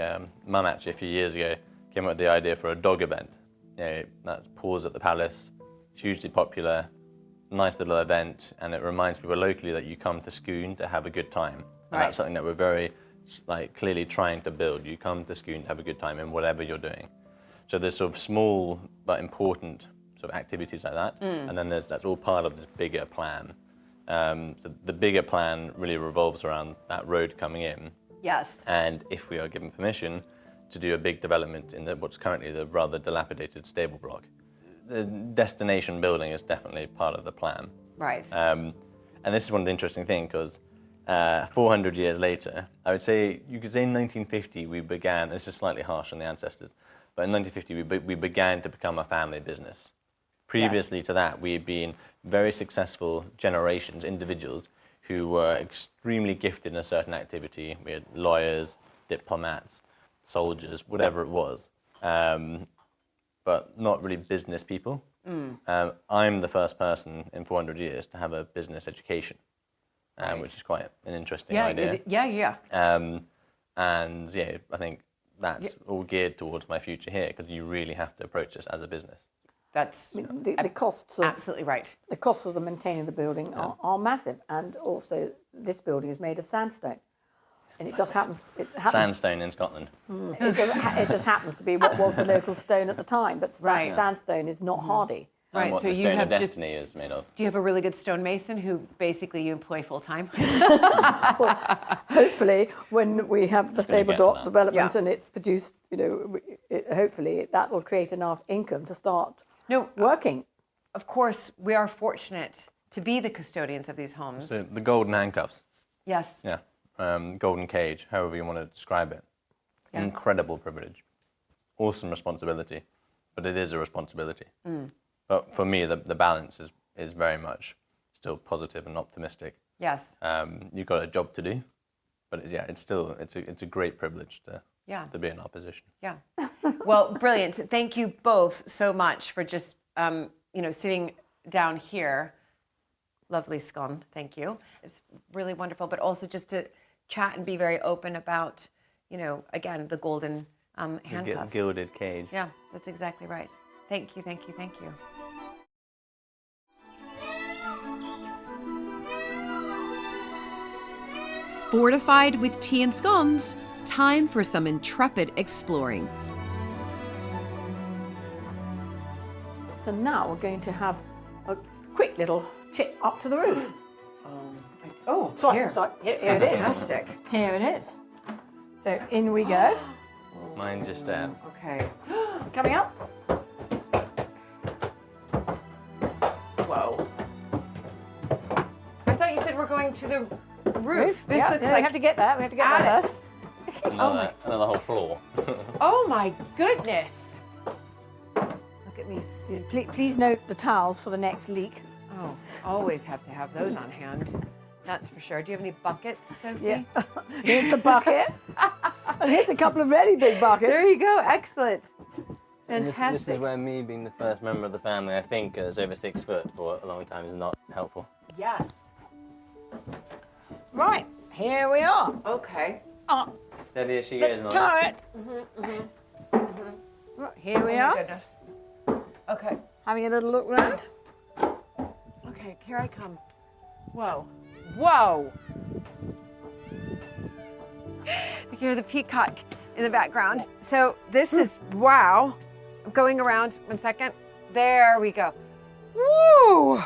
B: Mum actually a few years ago came up with the idea for a dog event. That's Paws at the Palace, hugely popular. Nice little event, and it reminds people locally that you come to Scone to have a good time. And that's something that we're very clearly trying to build. You come to Scone to have a good time in whatever you're doing. So there's sort of small but important sort of activities like that, and then that's all part of this bigger plan. So the bigger plan really revolves around that road coming in.
D: Yes.
B: And if we are given permission to do a big development in what's currently the rather dilapidated stable block. The destination building is definitely part of the plan.
D: Right.
B: And this is one of the interesting things because 400 years later, I would say, you could say in 1950 we began, this is slightly harsh on the ancestors, but in 1950 we began to become a family business. Previously to that, we had been very successful generations, individuals who were extremely gifted in a certain activity. We had lawyers, diplomats, soldiers, whatever it was. But not really business people. I'm the first person in 400 years to have a business education, which is quite an interesting idea. And I think that's all geared towards my future here, because you really have to approach this as a business.
D: That's
C: the costs of,
D: absolutely right.
C: The costs of the maintaining the building are massive, and also this building is made of sandstone. And it just happens.
B: Sandstone in Scotland.
C: It just happens to be what was the local stone at the time, but sandstone is not hardy.
D: Right,
B: and what
D: so
B: the
D: you
B: Stone
D: have
B: of
D: just-
B: Destiny is made of.
D: Do you have a really good stonemason who basically you employ full time?
C: Hopefully, when we have the stable
B: get to that.
C: development
D: Yeah.
C: and it's produced, hopefully that will create enough income to start
D: No,
C: working.
D: of course, we are fortunate to be the custodians of these homes.
B: So the golden handcuffs,
D: Yes.
B: yeah, golden cage, however you want to describe it.
D: Yeah.
B: Incredible privilege, awesome responsibility, but it is a responsibility. But for me, the balance is very much still positive and optimistic.
D: Yes.
B: You've got a job to do, but it's a great privilege to be in our position.
D: Yeah. Well, brilliant. Thank you both so much for just sitting down here. Lovely scone. Thank you. It's really wonderful, but also just to chat and be very open about, again, the golden handcuffs.
B: Gilded cage.
D: Yeah, that's exactly right. Thank you, thank you, thank you.
A: Fortified with tea and scones, time for some intrepid exploring.
C: So now we're going to have a quick little trip up to the roof.
D: Oh,
C: Sorry,
D: here.
C: here it is.
D: Fantastic.
C: Here it is. So in we go.
B: Mine just out.
D: Okay.
C: Coming up.
D: Whoa. I thought you said we're going to the roof. This
C: Yeah,
D: looks
C: we
D: like
C: have to get there. We have to get there
D: attic.
C: first.
B: Another whole floor.
D: Oh my goodness. Look at me.
C: Please note the towels for the next leak.
D: Oh, always have to have those on hand. That's for sure. Do you have any buckets, Sophie?
C: Yeah. Here's the bucket. And here's a couple of really big buckets.
D: There you go. Excellent.
B: And
D: Fantastic.
B: this is where me being the first member of the family, I think, is over 6 foot for a long time is not helpful.
D: Yes.
C: Right, here we are.
D: Okay.
C: Up
B: Steady as she
C: the
B: goes, Mum.
C: turret. Right, here we
D: Oh my
C: are,
D: goodness. Okay.
C: having a little look round.
D: Okay, here I come. Whoa. Whoa. You hear the peacock in the background. So this is, wow. I'm going around, 1 second. There we go. Woo!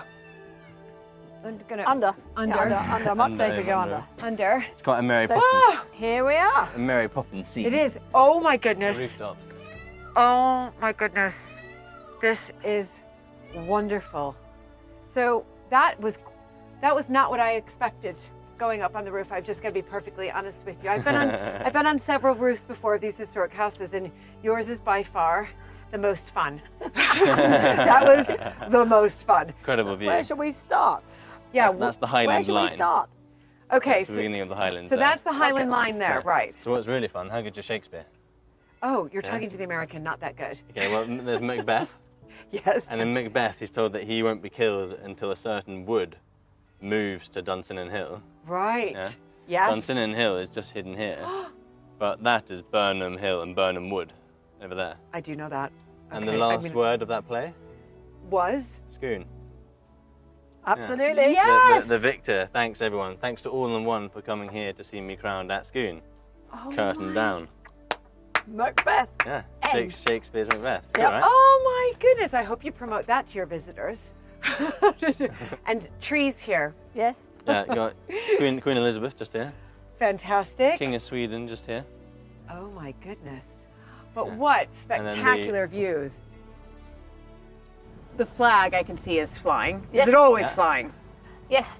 D: I'm gonna,
C: Under.
D: Under.
C: Yeah, under. Much
B: Under,
C: safer go
B: under.
C: under.
D: under.
B: It's quite a Mary
C: So-
B: Poppins.
C: Here we are.
B: A Mary Poppins scene.
D: It is. Oh my
B: The
D: goodness.
B: rooftops.
D: Oh my goodness. This is wonderful. So that was not what I expected going up on the roof. I'm just going to be perfectly honest with you. I've been on several roofs before of these historic houses, and yours is by far the most fun. That was the most fun.
B: Incredible view.
C: Where shall we start?
D: Yeah.
B: That's the
C: Where
B: Highland
C: shall
B: line.
C: we start?
D: Okay.
B: That's the beginning of the Highlands.
D: So
B: there.
D: that's the Highland line there, right?
B: So what's really fun, how good's your Shakespeare?
D: Oh, you're talking to the American, not that good.
B: Okay, well, there's Macbeth.
D: Yes.
B: And in Macbeth, he's told that he won't be killed until a certain wood moves to Dunsinane Hill.
D: Right.
B: Yeah.
D: Yes.
B: Dunsinane Hill is just hidden here. But that is Burnham Hill and Burnham Wood over there.
D: I do know that.
B: And
D: Okay,
B: the last word of that play?
D: was?
B: Scone.
C: Absolutely.
D: Yes.
B: The victor, thanks everyone. Thanks to all in one for coming here to see me crowned at Scone.
D: Oh
B: Curtain down.
C: Macbeth.
B: Yeah,
C: End.
B: Shakespeare's Macbeth.
C: Yep.
B: All right.
D: Oh my goodness, I hope you promote that to your visitors. And trees here.
C: Yes.
B: Yeah, you got Queen Elizabeth just here.
D: Fantastic.
B: King of Sweden just here.
D: Oh my goodness. But
B: Yeah.
D: what
B: then the-
D: spectacular views. The flag I can see is flying.
C: Yes.
D: Is it always
B: Yeah.
D: flying?
C: Yes.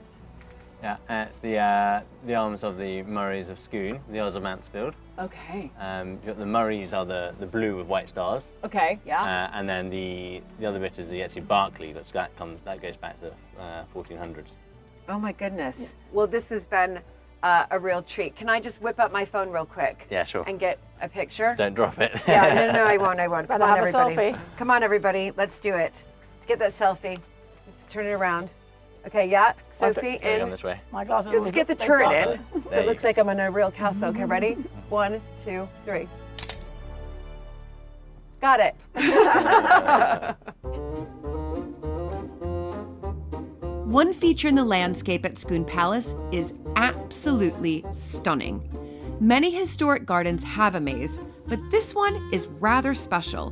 B: Yeah, it's the arms of the Murrays of Scone, the Earls of Mansfield.
D: Okay.
B: You've got the Murrays are the blue with white stars,
D: Okay, yeah.
B: and then the other bit is actually Berkeley. That goes back to 1400s.
D: Oh my goodness. Well, this has been a real treat. Can I just whip up my phone real quick?
B: Yeah, sure.
D: And get a picture?
B: Don't drop it.
D: Yeah, no, I won't. Come
C: Better
D: on,
C: have a
D: everybody.
C: selfie.
D: Come on, everybody. Let's do it. Let's get that selfie. Let's turn it around. Okay, yeah. Sophie,
B: Going
D: in.
B: this way.
C: My glass is
D: Let's get the turret in. So
B: There
D: it
B: you
D: looks
B: go.
D: like I'm on a real castle. Okay, ready? 1, 2, 3. Got it.
A: One feature in the landscape at Scone Palace is absolutely stunning. Many historic gardens have a maze, but this one is rather special.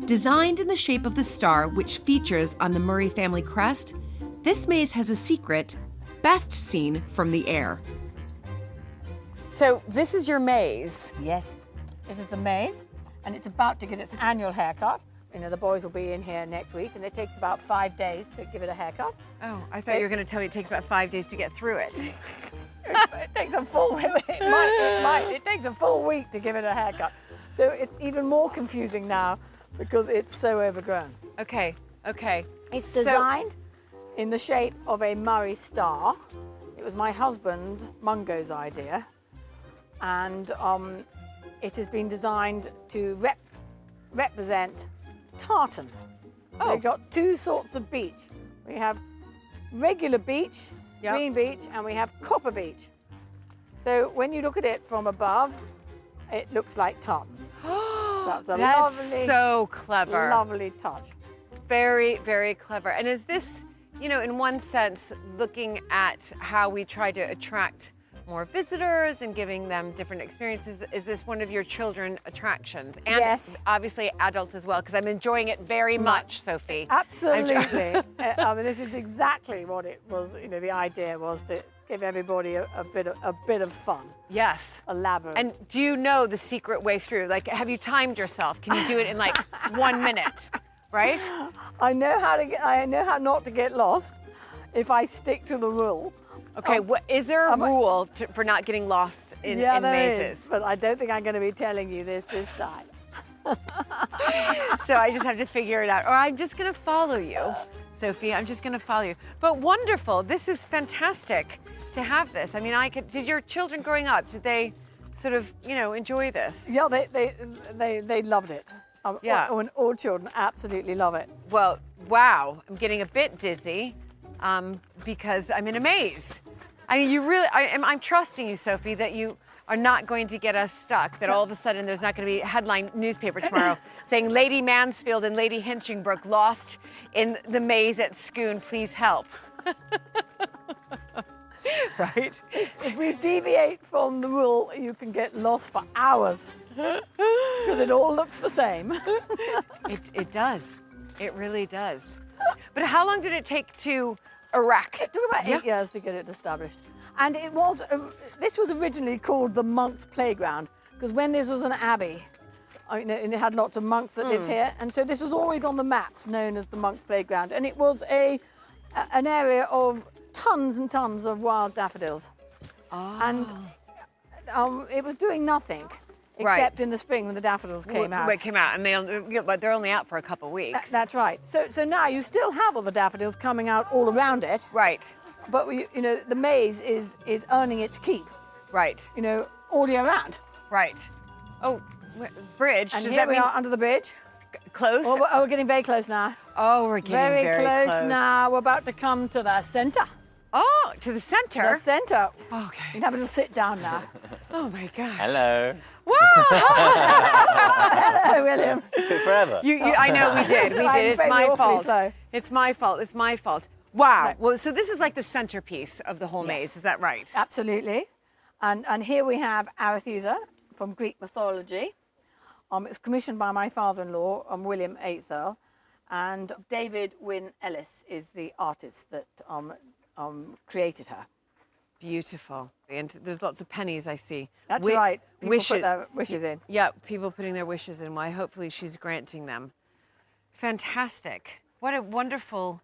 A: Designed in the shape of the star which features on the Murray family crest, this maze has a secret best seen from the air.
D: So this is your maze.
C: Yes, this is the maze, and it's about to get its annual haircut. You know, the boys will be in here next week, and it takes about 5 days to give it a haircut.
D: Oh, I thought you were going to tell me it takes about 5 days to get through it.
C: It takes a full it takes a full week to give it a haircut. So it's even more confusing now because it's so overgrown.
D: Okay.
C: It's designed in the shape of a Murray star. It was my husband Mungo's idea, and it has been designed to represent tartan. So we've got two sorts of beach. We have regular beach, green beach, and we have copper beach. So when you look at it from above, it looks like tartan. So that's a lovely,
D: so clever.
C: lovely touch.
D: Very, very clever. And is this, you know, in one sense, looking at how we try to attract more visitors and giving them different experiences, is this one of your children attractions? And
C: yes,
D: obviously adults as well, because I'm enjoying it very much, Sophie.
C: Absolutely. I mean, this is exactly what it was. You know, the idea was to give everybody a bit of fun.
D: Yes.
C: Elaborate.
D: And do you know the secret way through? Like, have you timed yourself? Can you do it in like 1 minute? Right?
C: I know how not to get lost if I stick to the rule.
D: Okay, is there a rule for not getting lost in mazes?
C: Is, but I don't think I'm going to be telling you this time.
D: So I just have to figure it out. Or I'm just going to follow you, Sophie. I'm just going to follow you. But wonderful. This is fantastic to have this. I mean, did your children growing up, did they sort of, you know, enjoy this?
C: Yeah, they loved it.
D: Yeah.
C: All children absolutely love it.
D: Well, wow. I'm getting a bit dizzy because I'm in a maze. I mean, I'm trusting you, Sophie, that you are not going to get us stuck, that all of a sudden there's not going to be a headline newspaper tomorrow saying Lady Mansfield and Lady Hinchingbrook lost in the maze at Scone, please help. Right?
C: If we deviate from the rule, you can get lost for hours because it all looks the same.
D: It does. It really does. But how long did it take to erect?
C: It took about 8 years to get it established. And this was originally called the Monks' Playground, because when this was an abbey, and it had lots of monks that lived here, and so this was always on the maps known as the Monks' Playground. And it was an area of tons and tons of wild daffodils. Oh. And it was doing nothing. Except in the spring when the daffodils came out.
D: It came out, and they're only out for a couple of weeks.
C: That's right. So now you still have all the daffodils coming out all around it.
D: Right.
C: But you know, the maze is earning its keep.
D: Right.
C: You know, all year round.
D: Right. Oh, bridge.
C: And
D: does
C: here
D: that
C: we
D: mean
C: are under the bridge.
D: Close?
C: Oh, we're getting very close now.
D: Oh, we're getting very
C: close now. We're about to come to the centre.
D: Oh, to the center?
C: The centre.
D: Okay.
C: You can have a little sit down now.
D: Oh my gosh.
B: Hello.
D: Whoa!
C: Hello, William.
B: It took forever.
D: I know we did. We did. It's my fault.
C: Slow.
D: It's my fault. It's my fault. Wow. Well, so this is like the centerpiece of the whole maze. Is that right?
C: Absolutely. And here we have Arethusa from Greek mythology. It's commissioned by my father-in-law, William VIII Earl, and David Wynne Ellis is the artist that created her.
D: Beautiful. And there's lots of pennies I see.
C: That's right. People put their wishes in.
D: Yeah, people putting their wishes in. Why, hopefully she's granting them. Fantastic. What a wonderful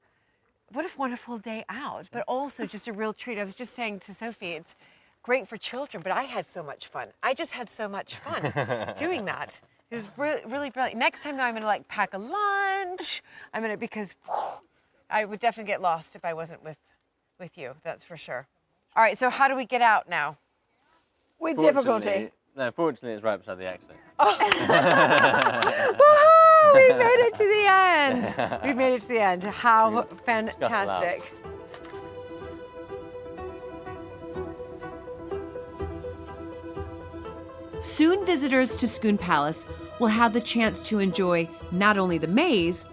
D: day out, but also just a real treat. I was just saying to Sophie, it's great for children, but I had so much fun. I just had so much fun doing that. It was really brilliant. Next time though, I'm gonna pack a lunch. Because I would definitely get lost if I wasn't with you, that's for sure. All right, so how do we get out now?
C: With difficulty.
B: No, fortunately it's right beside the exit.
D: Woohoo! We made it to the end. We made it to the end. How fantastic.
A: Soon visitors to Scone Palace will have the chance to enjoy not only the maze,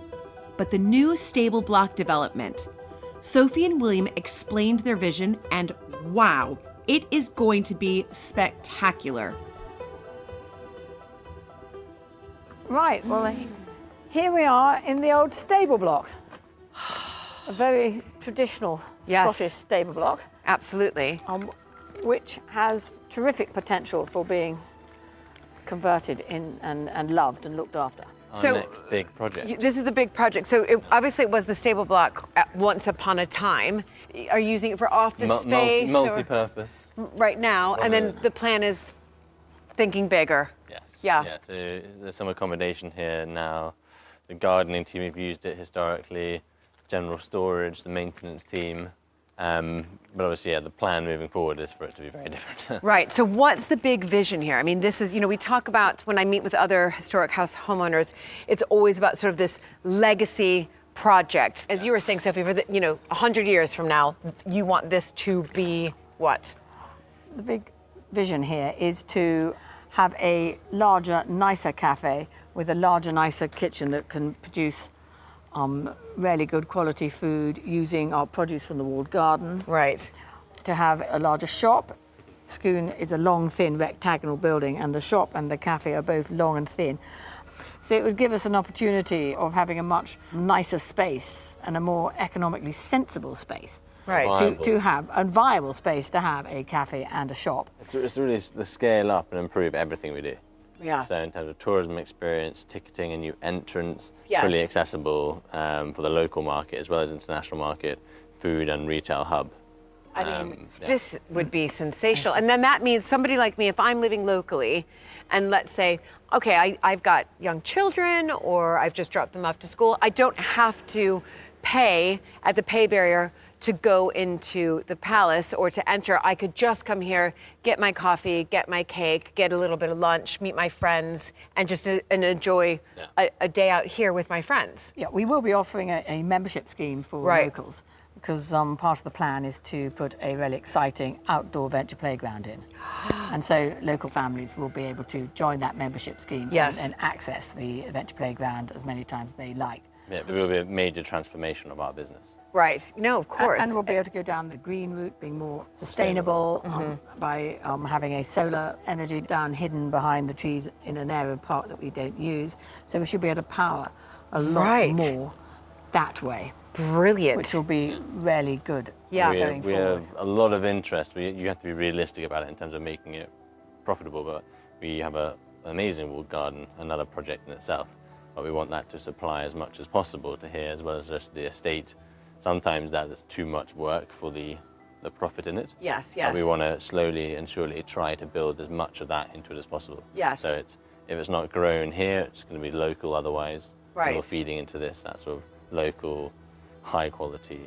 A: but the new stable block development. Sophie and William explained their vision, and wow, it is going to be spectacular.
C: Right, well, Here we are in the old stable block. A very traditional
D: Yes.
C: Scottish stable block,
D: Absolutely.
C: which has terrific potential for being converted in and loved and looked after.
B: Our next big project.
D: This is the big project. So obviously it was the stable block once upon a time. Are you using it for office space?
B: Multi-purpose.
D: Right now, and then the plan is thinking bigger.
B: Yes.
D: Yeah.
B: Yeah. So there's some accommodation here now. The gardening team have used it historically. General storage, the maintenance team. But obviously, yeah, the plan moving forward is for it to be very different.
D: Right. So what's the big vision here? I mean, this is, we talk about, when I meet with other historic house homeowners, it's always about sort of this legacy project. As you were saying, Sophie, for 100 years from now, you want this to be what?
C: The big vision here is to have a larger, nicer cafe with a larger, nicer kitchen that can produce really good quality food using our produce from the walled garden.
D: Right.
C: To have a larger shop. Scone is a long, thin, rectagonal building, and the shop and the cafe are both long and thin. So it would give us an opportunity of having a much nicer space and a more economically sensible space.
D: Right.
C: To have a viable space to have a cafe and a shop.
B: It's really the scale up and improve everything we do.
D: Yeah.
B: So in terms of tourism experience, ticketing, a new entrance,
D: Yes.
B: fully accessible for the local market as well as international market, food and retail hub.
D: I mean,
B: Yeah.
D: this would be sensational. And then that means somebody like me, if I'm living locally, and let's say, okay, I've got young children or I've just dropped them off to school, I don't have to pay at the pay barrier to go into the palace or to enter. I could just come here, get my coffee, get my cake, get a little bit of lunch, meet my friends, and just enjoy a day out here with my friends.
C: Yeah, we will be offering a membership scheme for
D: Right.
C: locals because part of the plan is to put a really exciting outdoor venture playground in. And so local families will be able to join that membership scheme
D: Yes.
C: and access the venture playground as many times as they like.
B: Yeah, there will be a major transformation of our business.
D: Right. No, of course.
C: And we'll be able to go down the green route, being more sustainable by having a solar energy down hidden behind the trees in an area of park that we don't use. So we should be able to power a lot
D: Right.
C: more that way,
D: Brilliant.
C: which will be really good
D: Yeah.
C: going
B: we
C: forward.
B: have a lot of interest. You have to be realistic about it in terms of making it profitable, but we have an amazing walled garden, another project in itself. But we want that to supply as much as possible to here as well as the rest of the estate. Sometimes that is too much work for the profit in it.
D: Yes,
B: But
D: yes.
B: we want to slowly and surely try to build as much of that into it as possible.
D: Yes.
B: So if it's not grown here, it's going to be local otherwise.
D: Right.
B: And we're feeding into this, that sort of local, high quality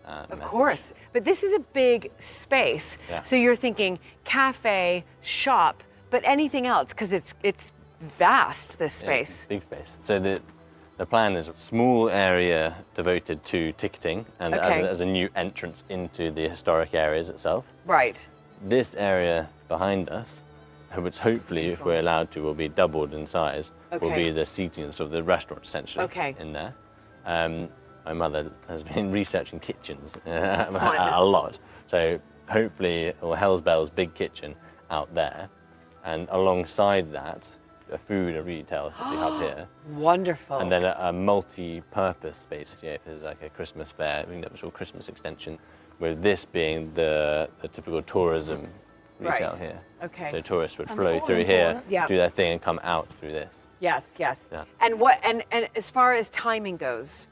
D: Of
B: message.
D: course. But this is a big space.
B: Yeah.
D: So you're thinking cafe, shop, but anything else, because it's vast, this
B: Yeah,
D: space.
B: big space. So the plan is a small area devoted to ticketing and
D: Okay.
B: as a new entrance into the historic areas itself.
D: Right.
B: This area behind us, which hopefully, if we're allowed to, will be doubled in size, will
D: Okay.
B: be the seating, sort of the restaurant essentially
D: Okay.
B: in there. My mother has been researching kitchens a lot. So hopefully, or Hell's Bells big kitchen out there. And alongside that, a food and retail city hub here.
D: Wonderful.
B: And then a multi-purpose space here. If there's like a Christmas fair, we can have a sort of Christmas extension, with this being the typical tourism retail
D: Right.
B: here.
D: Okay.
B: So tourists would
C: And
B: flow
C: all
B: through here,
C: important.
D: Yeah.
B: do their thing, and come out through this.
D: Yes, yes.
B: Yeah.
D: And what? And as far as timing goes,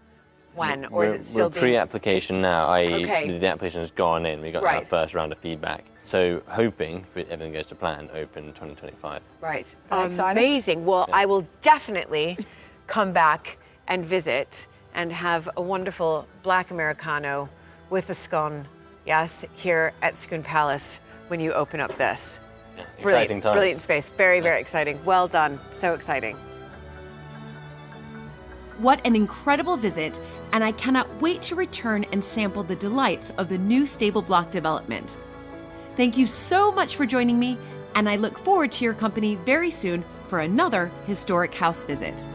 D: when or is it still
B: we're
D: being?
B: pre-application now, i.e.
D: Okay.
B: the application has gone in. We got
D: Right.
B: our first round of feedback. So hoping, if everything goes to plan, open 2025.
D: Right.
C: Very exciting.
D: Amazing. Well, I will definitely come back and visit and have a wonderful black Americano with a scone, yes, here at Scone Palace when you open up this.
B: Yeah,
D: Brilliant,
B: exciting times.
D: brilliant space. Very, very exciting. Well done. So exciting.
A: What an incredible visit, and I cannot wait to return and sample the delights of the new stable block development. Thank you so much for joining me, and I look forward to your company very soon for another historic house visit.